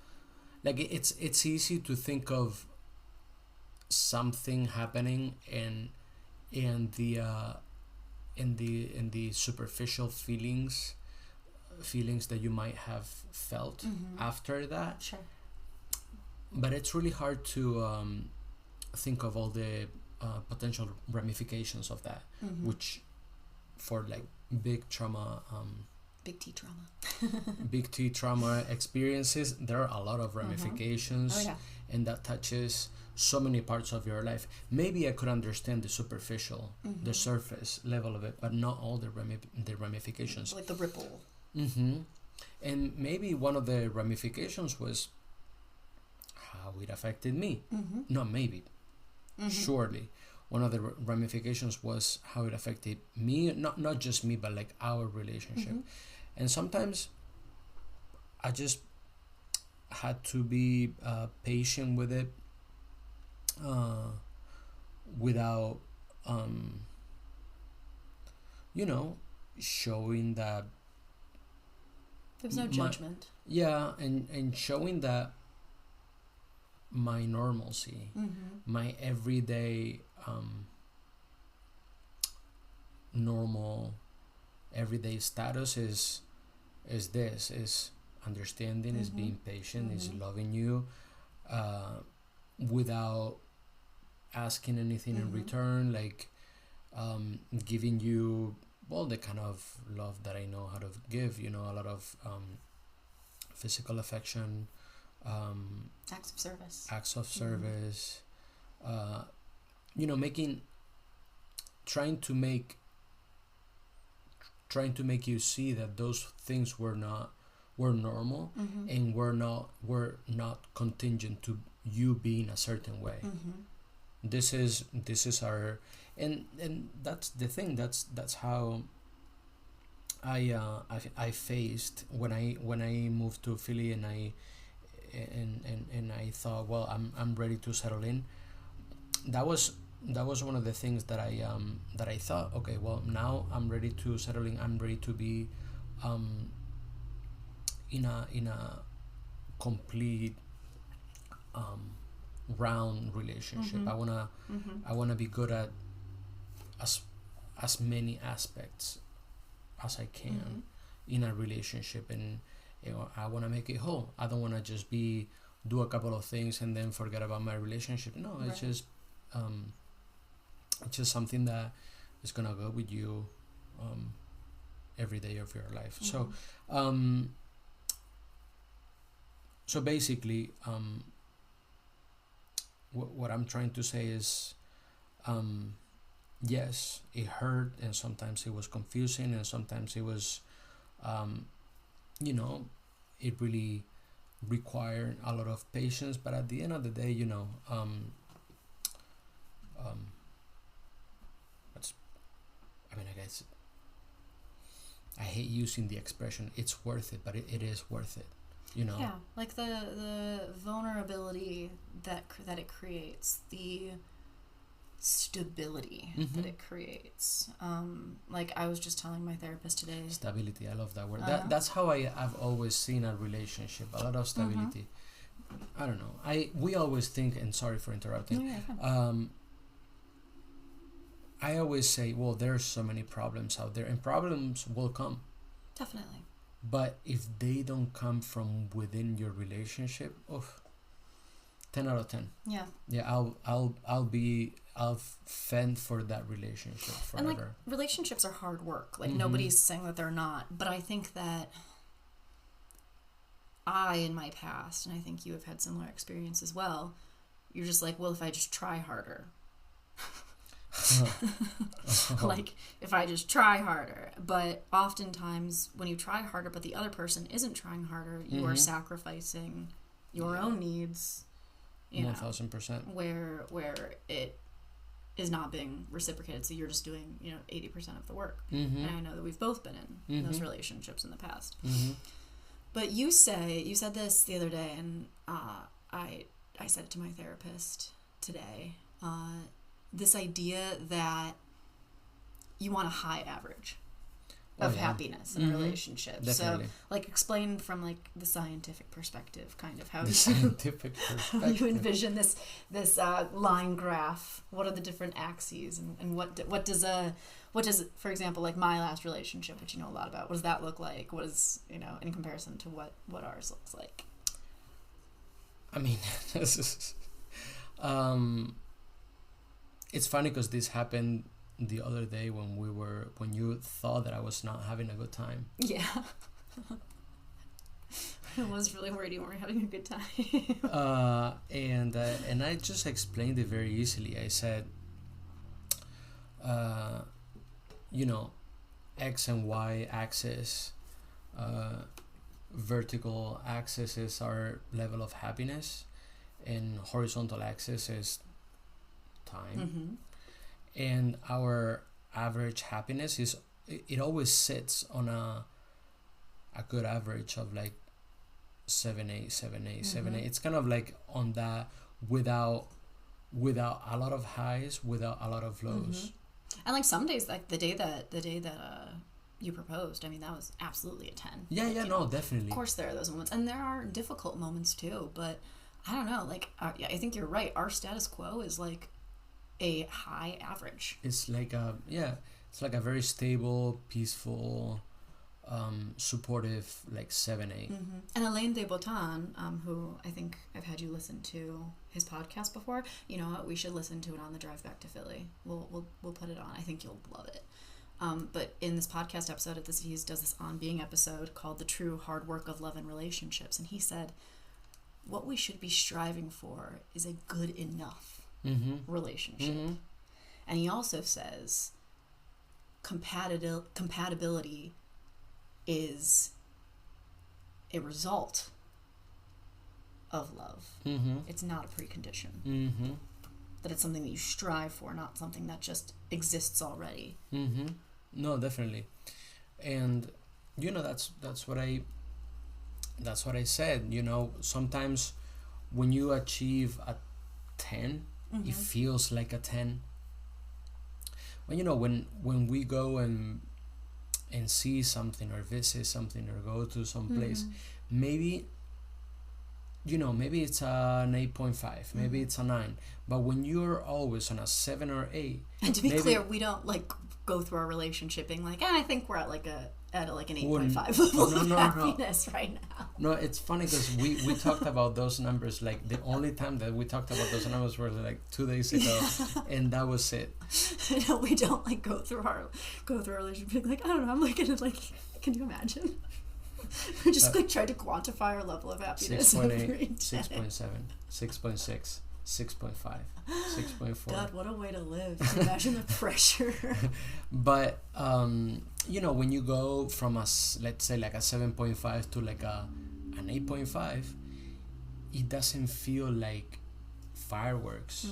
like it's easy to think of something happening and the in the superficial feelings that you might have felt Mm-hmm. after that, Sure. but it's really hard to think of all the potential ramifications of that, Mm-hmm. which for like big trauma Big T trauma. big T trauma experiences, there are a lot of ramifications. Oh, yeah. And that touches so many parts of your life. Maybe I could understand the superficial, Mm-hmm. the surface level of it, but not all the ramifications. Like the ripple. Mm-hmm. And maybe one of the ramifications was how it affected me. Mm-hmm. No, maybe. Mm-hmm. Surely. One of the ramifications was how it affected me, not just me, but like our relationship. Mm-hmm. And sometimes I just had to be patient with it, without, you know, showing that. There was no judgment. Yeah, and showing that my normalcy, Mm-hmm. my everyday, normal, everyday status is this, is understanding, is being patient, is loving you, without asking anything in return, like giving you the kind of love that I know how to give, a lot of physical affection, acts of service, trying to make you see that those things were normal, and were not contingent to you being a certain way. This is our, and that's the thing, that's how I faced when I moved to Philly, and I thought, well, I'm ready to settle in. That was one of the things that I thought, okay, well, now I'm ready to settle in. I'm ready to be in a complete round relationship. I wanna be good at as many aspects as I can in a relationship, and I want to make it whole. I don't want to just do a couple of things and then forget about my relationship. No, it's just something that is gonna go with you every day of your life. So basically, what I'm trying to say is, yes, it hurt, and sometimes it was confusing, and sometimes it was, it really required a lot of patience. But at the end of the day, I guess I hate using the expression "it's worth it," but it is worth it. Yeah, like the vulnerability that it creates, the stability that it creates. Like I was just telling my therapist today. Stability, I love that word. That's how I've always seen a relationship. A lot of stability. I don't know. We always think, and sorry for interrupting. I always say, well, there's so many problems out there, and problems will come. Definitely. But if they don't come from within your relationship, 10 out of 10. Yeah. Yeah, I'll fend for that relationship forever. And relationships are hard work. Nobody's saying that they're not, but I think that in my past, and I think you have had similar experience as well, you're just like, well, if I just try harder. If I just try harder. But oftentimes when you try harder but the other person isn't trying harder, you are sacrificing your own needs, 1000%, where it is not being reciprocated, so you're just doing 80% of the work. And I know that we've both been in those relationships in the past. But you said this the other day, and I said it to my therapist today, this idea that you want a high average of happiness in a relationship. Definitely. So, explain from the scientific perspective, kind of how you envision this line graph. What are the different axes, and what does for example, my last relationship, which you know a lot about, what does that look like? What is in comparison to what ours looks like? I mean, it's funny because this happened the other day when you thought that I was not having a good time. Yeah. I was really worried you weren't having a good time. And I just explained it very easily. I said, X and Y axis, vertical axis is our level of happiness, and horizontal axis is time. And our average happiness it always sits on a good average of 7-8. It's kind of on that, without a lot of highs, without a lot of lows. And some days, the day that you proposed, I mean, that was absolutely a 10. No, definitely. Of course there are those moments, and there are difficult moments too, but I don't know, I think you're right. Our status quo is a high average. It's it's like a very stable, peaceful, supportive, like 7-8. And Alain de Botton, who I think I've had you listen to his podcast before. You know what? We should listen to it on the drive back to Philly. We'll put it on. I think you'll love it. But in this podcast episode, he does this On Being episode called The True Hard Work of Love and Relationships. And he said, what we should be striving for is a good enough relationship. And he also says, compatibility is a result of love. It's not a precondition. That it's something that you strive for, not something that just exists already. No, definitely. And you know, that's what I said. You know, sometimes when you achieve a 10, it feels like a 10. Well, you know, when we go and see something or visit something or go to some place, maybe, you know, maybe it's an 8.5, maybe it's a 9, but when you're always on a 7 or 8, and to be clear, we don't like go through our relationship being like, I think we're at an 8.5 level of happiness right now. No, it's funny because we talked about those numbers, like the only time that we talked about those numbers were like 2 days ago, and that was it. No, we don't like go through our relationship like, I don't know, I'm looking at like, can you imagine? We just like tried to quantify our level of happiness. 6.8, 6.7, 6.6, 6.5, 6.4. God, what a way to live. Can you imagine the pressure? But you know, when you go from let's say like a 7.5 to like an 8.5, it doesn't feel like fireworks.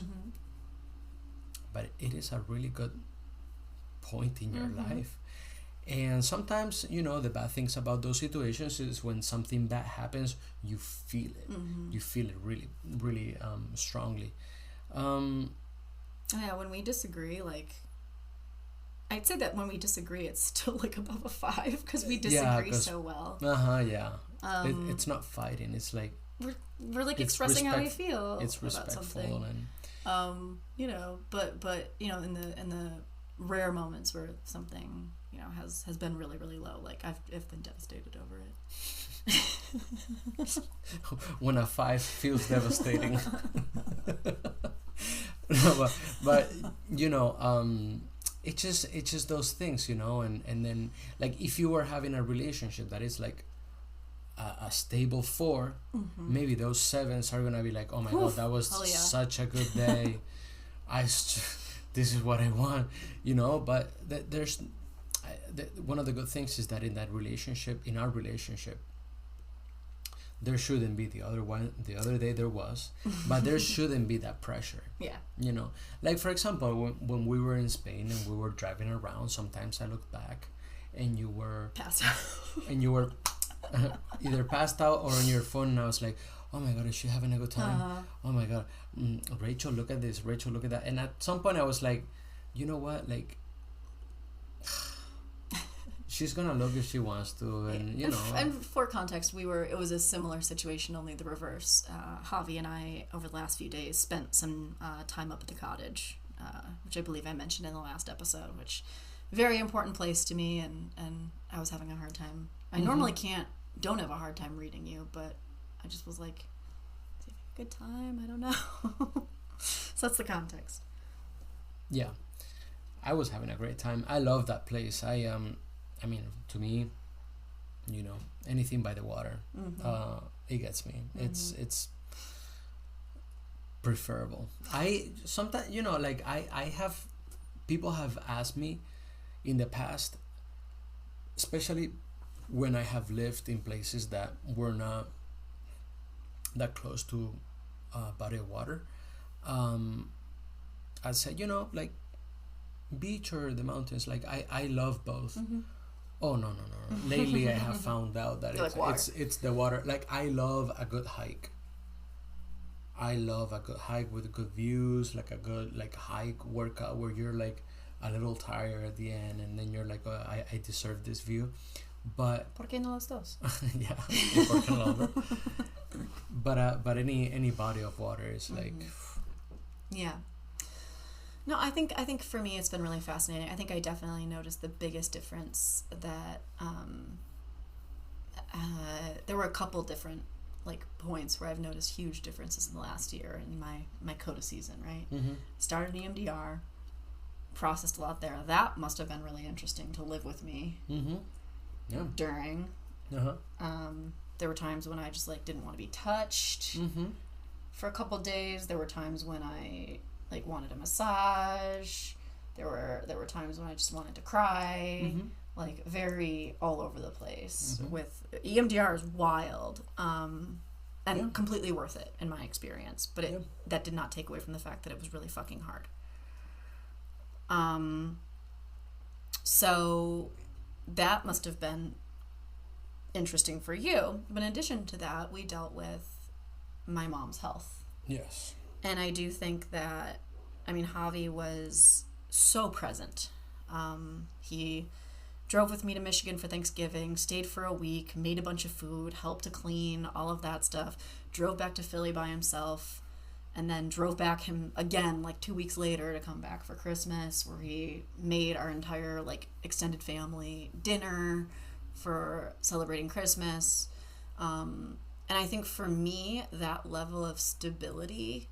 But it is a really good point in your life. And sometimes, you know, the bad things about those situations is when something bad happens, you feel it. You feel it really, really strongly. Yeah, when we disagree, like, I'd say that when we disagree, it's still like above a 5 because we disagree so well. Yeah. It's not fighting. It's like we're like expressing how we feel. It's respectful about something. and you know, but you know, in the rare moments where something, you know, has been really, really low, like I've been devastated over it. When a 5 feels devastating. No, but you know, it's just those things, you know, and then like if you were having a relationship that is like a stable 4, maybe those 7s are gonna be like, oh my god, that was such a good day. This is what I want, you know. But there's one of the good things is that in our relationship, there shouldn't be the other day there was, but there shouldn't be that pressure. Yeah. You know, like for example, when we were in Spain and we were driving around, sometimes I look back and you were passed out. And you were either passed out or on your phone, and I was like, oh my god, is she having a good time? Oh my god, Rachel, look at this, Rachel, look at that. And at some point I was like, you know what, like she's gonna look if she wants to, and you know. And for context, it was a similar situation, only the reverse. Javi and I, over the last few days, spent some time up at the cottage, which I believe I mentioned in the last episode, which very important place to me, and I was having a hard time. I normally don't have a hard time reading you, but I just was like, is it a good time? I don't know. So that's the context. Yeah, I was having a great time. I love that place. I mean, to me, you know, anything by the water, it gets me. It's preferable. I sometimes, you know, like I have, people have asked me in the past, especially when I have lived in places that were not that close to body of water, I said, you know, like beach or the mountains, like I love both. Oh no. Lately I have found out that it's the water. Like I love a good hike. I love a good hike with good views, like a good like hike workout where you're like a little tired at the end and then you're like, oh, I deserve this view. But ¿Por qué no los dos? Yeah, but any body of water is like yeah. No, I think for me it's been really fascinating. I think I definitely noticed the biggest difference that there were a couple different like points where I've noticed huge differences in the last year in my CODA season, right? Mm-hmm. Started EMDR, processed a lot there. That must have been really interesting to live with me Mm-hmm. Yeah. during. Uh-huh. There were times when I just like didn't want to be touched Mm-hmm. for a couple days. There were times when I like wanted a massage. There were times when I just wanted to cry. Mm-hmm. Like very all over the place. Mm-hmm. With EMDR is wild, and completely worth it in my experience. But that did not take away from the fact that it was really fucking hard. So that must have been interesting for you. But in addition to that, we dealt with my mom's health. Yes. And I do think that, I mean, Javi was so present. He drove with me to Michigan for Thanksgiving, stayed for a week, made a bunch of food, helped to clean, all of that stuff, drove back to Philly by himself, and then drove back him again like 2 weeks later to come back for Christmas, where he made our entire like extended family dinner for celebrating Christmas. And I think for me, that level of stability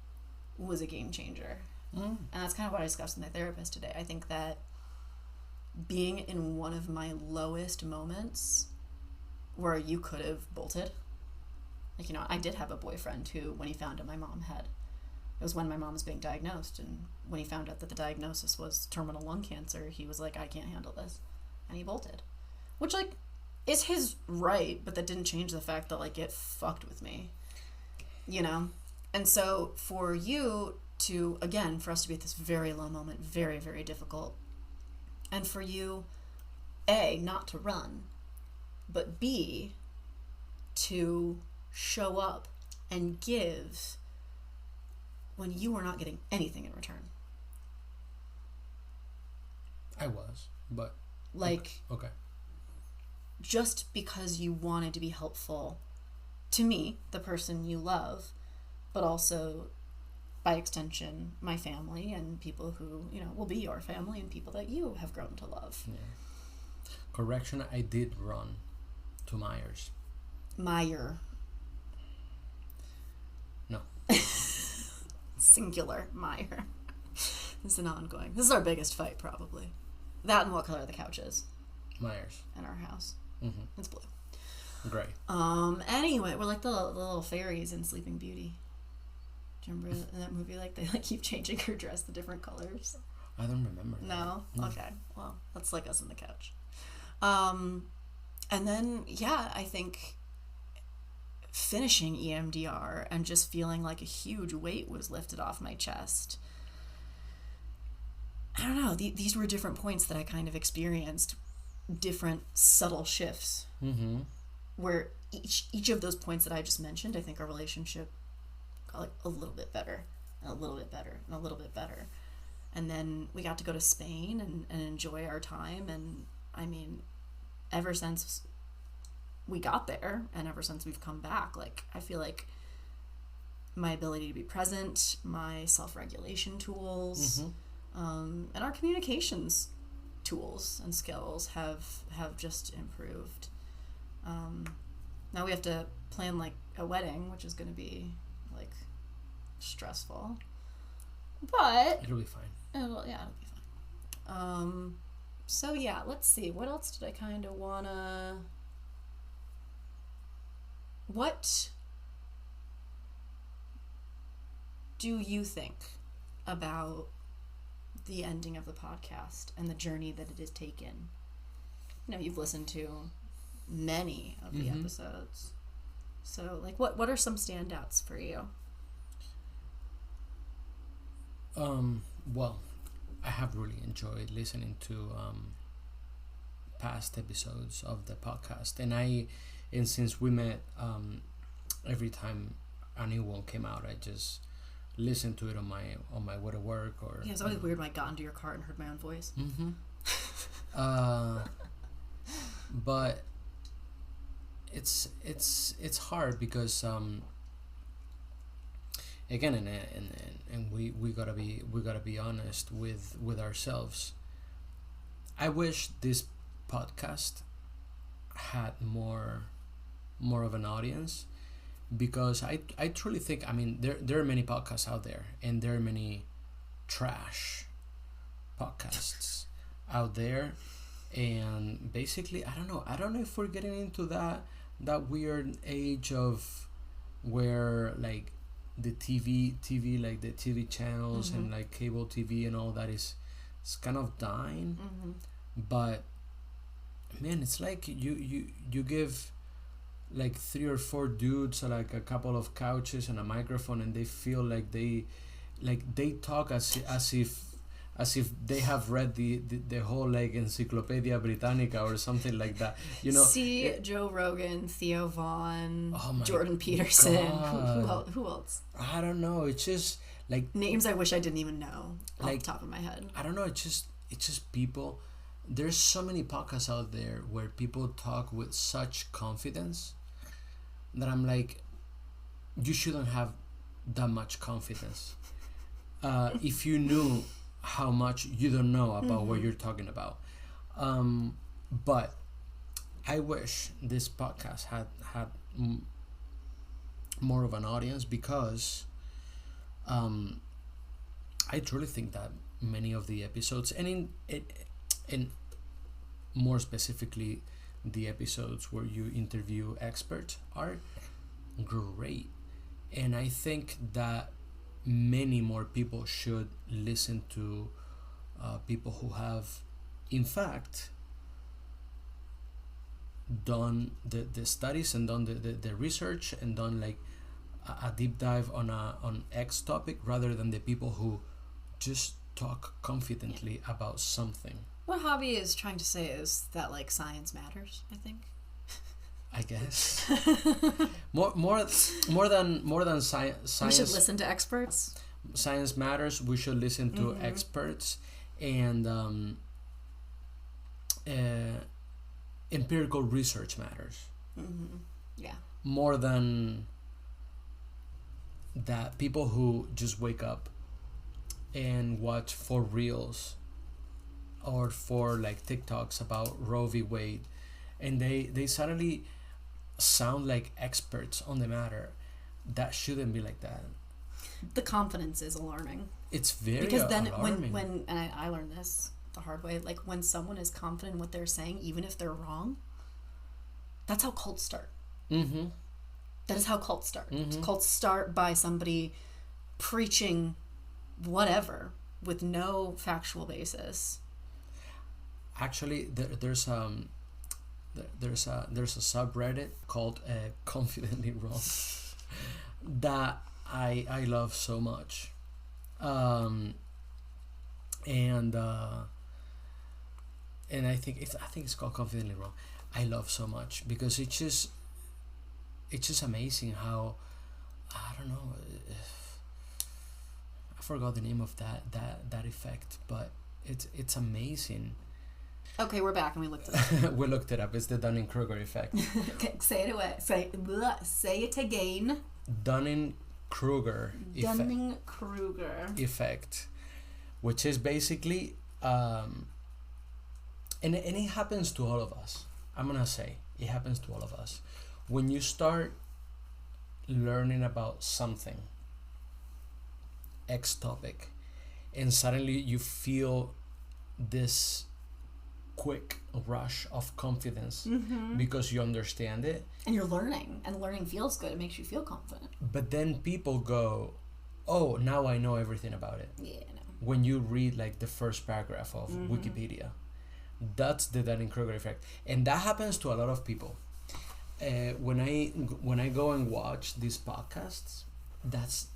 was a game changer. And that's kind of what I discussed with my therapist today. I think that being in one of my lowest moments where you could have bolted, like, you know, I did have a boyfriend who, when he found out my mom had, it was when my mom was being diagnosed, and when he found out that the diagnosis was terminal lung cancer, he was like, I can't handle this, and he bolted, which like is his right, but that didn't change the fact that like it fucked with me, you know. And so for you to, again, for us to be at this very low moment, very, very difficult. And for you, A, not to run, but B, to show up and give when you were not getting anything in return. I was, but... Like, okay. Just because you wanted to be helpful to me, the person you love, but also, by extension, my family and people who, you know, will be your family and people that you have grown to love. Yeah. Correction, I did run to Myers. Meyer. No. Singular Meyer. This is an ongoing. This is our biggest fight, probably. That and what color the couch is. Myers. In our house. Mm-hmm. It's blue. Gray. Anyway, we're like the little fairies in Sleeping Beauty. Do you remember in that movie, like, they like keep changing her dress to different colors? I don't remember. No? Okay. Well, that's like us on the couch. And then, yeah, I think finishing EMDR and just feeling like a huge weight was lifted off my chest. I don't know. These were different points that I kind of experienced, different subtle shifts. Mm-hmm. Where each of those points that I just mentioned, I think our relationship got like a little bit better, and a little bit better, and a little bit better. And then we got to go to Spain and enjoy our time. And I mean, ever since we got there and ever since we've come back, like, I feel like my ability to be present, my self-regulation tools, and our communications tools and skills have just improved. Now we have to plan like a wedding, which is going to be like stressful, but it'll be fine. It'll be fine. So yeah, let's see. What else did I kind of wanna? What do you think about the ending of the podcast and the journey that it has taken? You know, you've listened to many of the episodes. So, like, what are some standouts for you? Well, I have really enjoyed listening to past episodes of the podcast, and since we met, every time a new one came out, I just listened to it on my way to work. Or yeah, it's always weird when I got into your car and heard my own voice. But it's hard because again, and we gotta be honest with ourselves. I wish this podcast had more of an audience, because I truly think, I mean, there are many podcasts out there, and there are many trash podcasts out there, and basically I don't know if we're getting into that weird age of where like the TV like the TV channels and like cable TV and all that is kind of dying. But man, it's like you give like 3 or 4 dudes like a couple of couches and a microphone, and they feel like they talk as if they have read the whole like Encyclopedia Britannica or something like that, you know. See Joe Rogan, Theo Vaughn, oh Jordan Peterson. Who else? I don't know. It's just like names I wish I didn't even know off like, the top of my head. I don't know. It's just people. There's so many podcasts out there where people talk with such confidence that I'm like, you shouldn't have that much confidence. If you knew how much you don't know about what you're talking about. But I wish this podcast had more of an audience, because I truly think that many of the episodes, and in more specifically the episodes where you interview experts, are great. And I think that many more people should listen to people who have in fact done the studies and done the research and done like a deep dive on X topic, rather than the people who just talk confidently about something. What Javi is trying to say is that like science matters, I think. I guess more than science. We should listen to experts. Science matters. We should listen to experts, and empirical research matters. Yeah. More than that, people who just wake up and watch 4 reels or 4 like TikToks about Roe v. Wade, and they suddenly sound like experts on the matter. That shouldn't be like that. The confidence is alarming. It's very because then alarming. when and I learned this the hard way, like when someone is confident in what they're saying, even if they're wrong, that's how cults start. That is how cults start. Cults start by somebody preaching whatever with no factual basis. Actually, there's a subreddit called Confidently Wrong that I love so much, and I think it's called Confidently Wrong. I love so much because it's just amazing how, I don't know, I forgot the name of that effect, but it's amazing. Okay, we're back and we looked it up. We looked it up. It's the Dunning-Kruger effect. Okay, say it away. Say it again. Dunning-Kruger effect, which is basically, and it happens to all of us. I'm gonna say it happens to all of us. When you start learning about something, X topic, and suddenly you feel this quick rush of confidence because you understand it, and you're learning, and learning feels good. It makes you feel confident. But then people go, oh, now I know everything about it. Yeah, I know. When you read like the first paragraph of Wikipedia, that's the Dunning-Kruger effect, and that happens to a lot of people. When I go and watch these podcasts,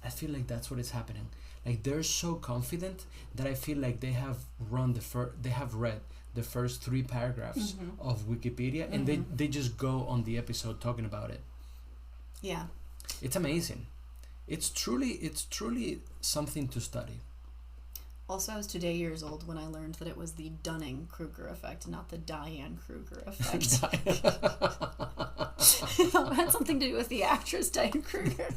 I feel like that's what is happening. Like they're so confident that I feel like they have read the first 3 paragraphs of Wikipedia, and they just go on the episode talking about it. Yeah, it's amazing. It's truly something to study. Also, I was today years old when I learned that it was the Dunning-Kruger effect, not the Diane-Kruger effect. It had something to do with the actress Diane Kruger.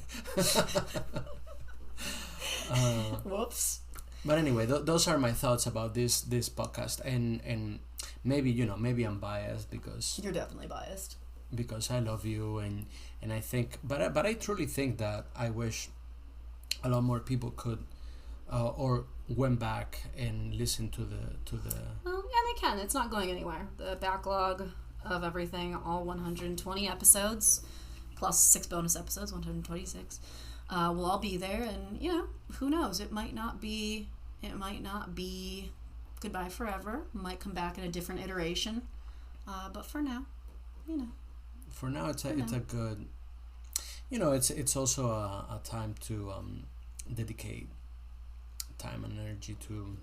Whoops. But anyway, those are my thoughts about this podcast, and maybe maybe I'm biased because You're definitely biased. Because I love you, and I think, but I truly think that I wish a lot more people could or went back and listened to the. Well, yeah, they can. It's not going anywhere. The backlog of everything, all 120 episodes, plus 6 bonus episodes, 126. We'll all be there, and who knows? It might not be goodbye forever. Might come back in a different iteration, but for now, For now, it's a good. It's also a time to dedicate time and energy to.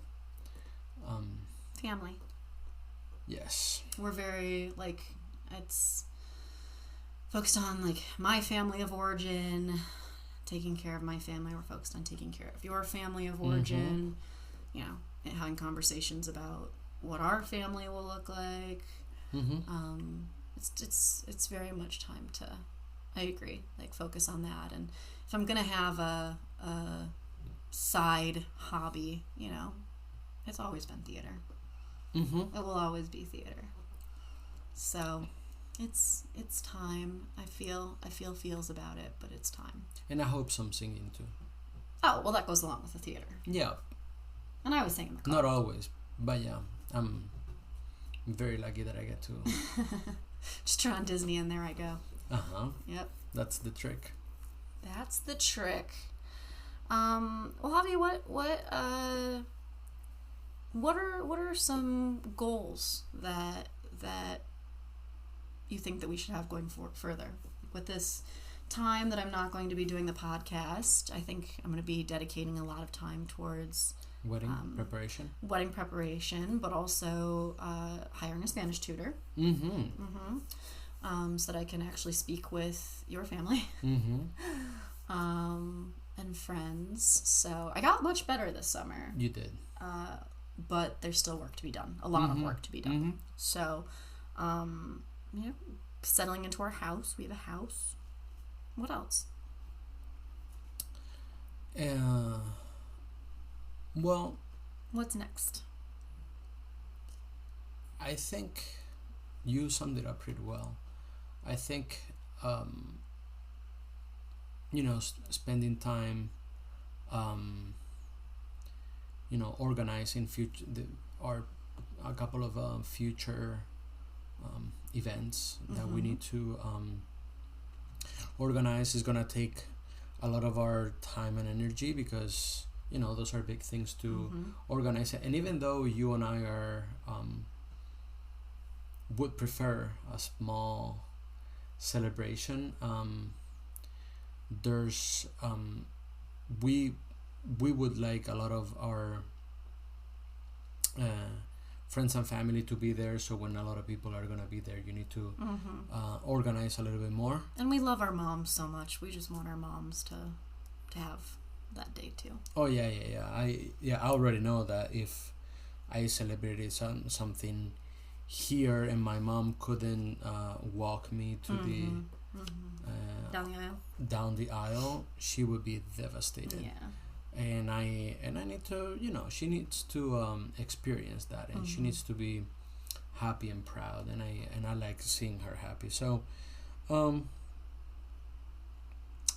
Family. Yes. We're very it's focused on my family of origin. Taking care of my family. We're focused on taking care of your family of origin. And having conversations about what our family will look like. It's very much time to, I agree, focus on that. And if I'm gonna have a side hobby, it's always been theater. It will always be theater. So it's time. I feel feels about it, but it's time. And I hope some singing too. Oh, well, that goes along with the theater. Yeah. And I was singing the car. Not always, but yeah, I'm very lucky that I get to. Just turn on Disney and there I go. Yep. That's the trick. That's the trick. Well, Javi, what are some goals that you think that we should have going further with this time that I'm not going to be doing the podcast? I think I'm going to be dedicating a lot of time towards wedding preparation, but also hiring a Spanish tutor. So that I can actually speak with your family. And friends. So I got much better this summer. You did. But there's still work to be done. A lot of work to be done. So, settling into our house. We have a house. What else? Well, what's next? I think you summed it up pretty well. I think, spending time, organizing a couple of future events that we need to organize is gonna take a lot of our time and energy because those are big things to organize. And even though you and I are would prefer a small celebration, there's we would like a lot of our friends and family to be there, so when a lot of people are gonna be there, you need to organize a little bit more. And we love our moms so much. We just want our moms to have that day too. Oh yeah. I already know that if I celebrated something here and my mom couldn't walk me to the down the aisle, she would be devastated. Yeah. And I need to, she needs to experience that, and she needs to be happy and proud, and I like seeing her happy. So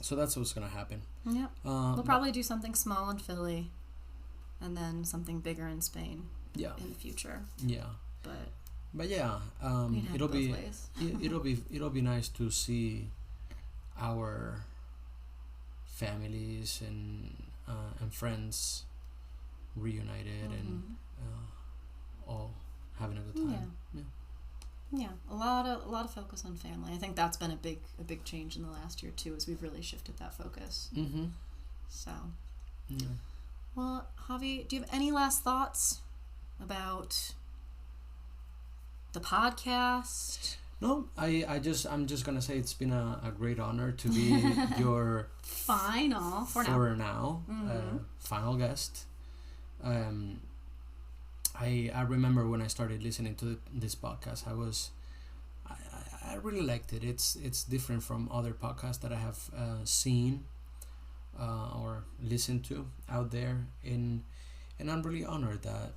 so that's what's gonna happen. Yeah. We'll probably do something small in Philly, and then something bigger in Spain. Yeah. In the future. Yeah. But yeah, it'll be nice to see our families and friends reunited and all having a good time. Yeah, a lot of focus on family. I think that's been a big change in the last year too, as we've really shifted that focus. So, well, Javi, do you have any last thoughts about the podcast? No, I'm just gonna say it's been a great honor to be your final guest. I remember when I started listening to this podcast, I really liked it. It's different from other podcasts that I have seen. or listen to out there, and I'm really honored that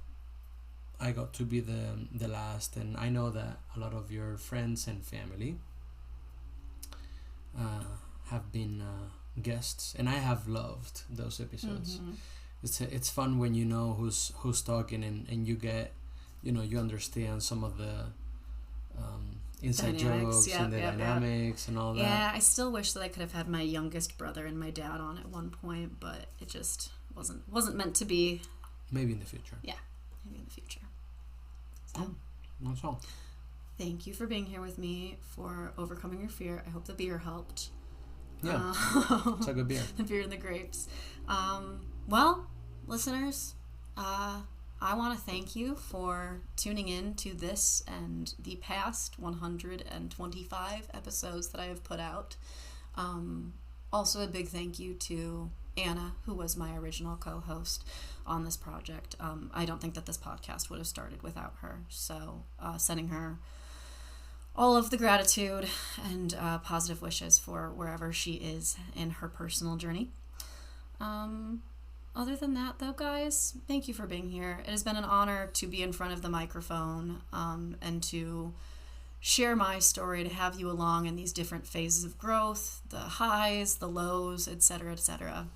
I got to be the last, and I know that a lot of your friends and family have been guests, and I have loved those episodes. It's fun when you know who's talking, and you get, you understand some of the inside jokes and the dynamics and all that. Yeah, I still wish that I could have had my youngest brother and my dad on at one point, but it just wasn't meant to be. Maybe in the future. Yeah, maybe in the future. So, that's all. Thank you for being here with me, for overcoming your fear. I hope the beer helped. Yeah, it's a good beer. The beer and the grapes. Well, listeners, I want to thank you for tuning in to this and the past 125 episodes that I have put out. Also, a big thank you to Anna, who was my original co-host on this project. I don't think that this podcast would have started without her. So, sending her all of the gratitude and positive wishes for wherever she is in her personal journey. Other than that, though, guys, thank you for being here. It has been an honor to be in front of the microphone and to share my story, to have you along in these different phases of growth, the highs, the lows, etc., etc.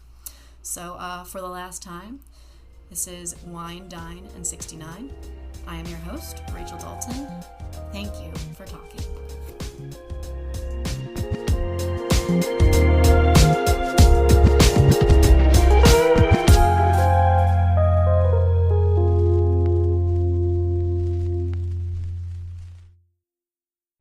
So for the last time, this is Wine, Dine, and 69. I am your host, Rachel Dalton. Thank you for talking.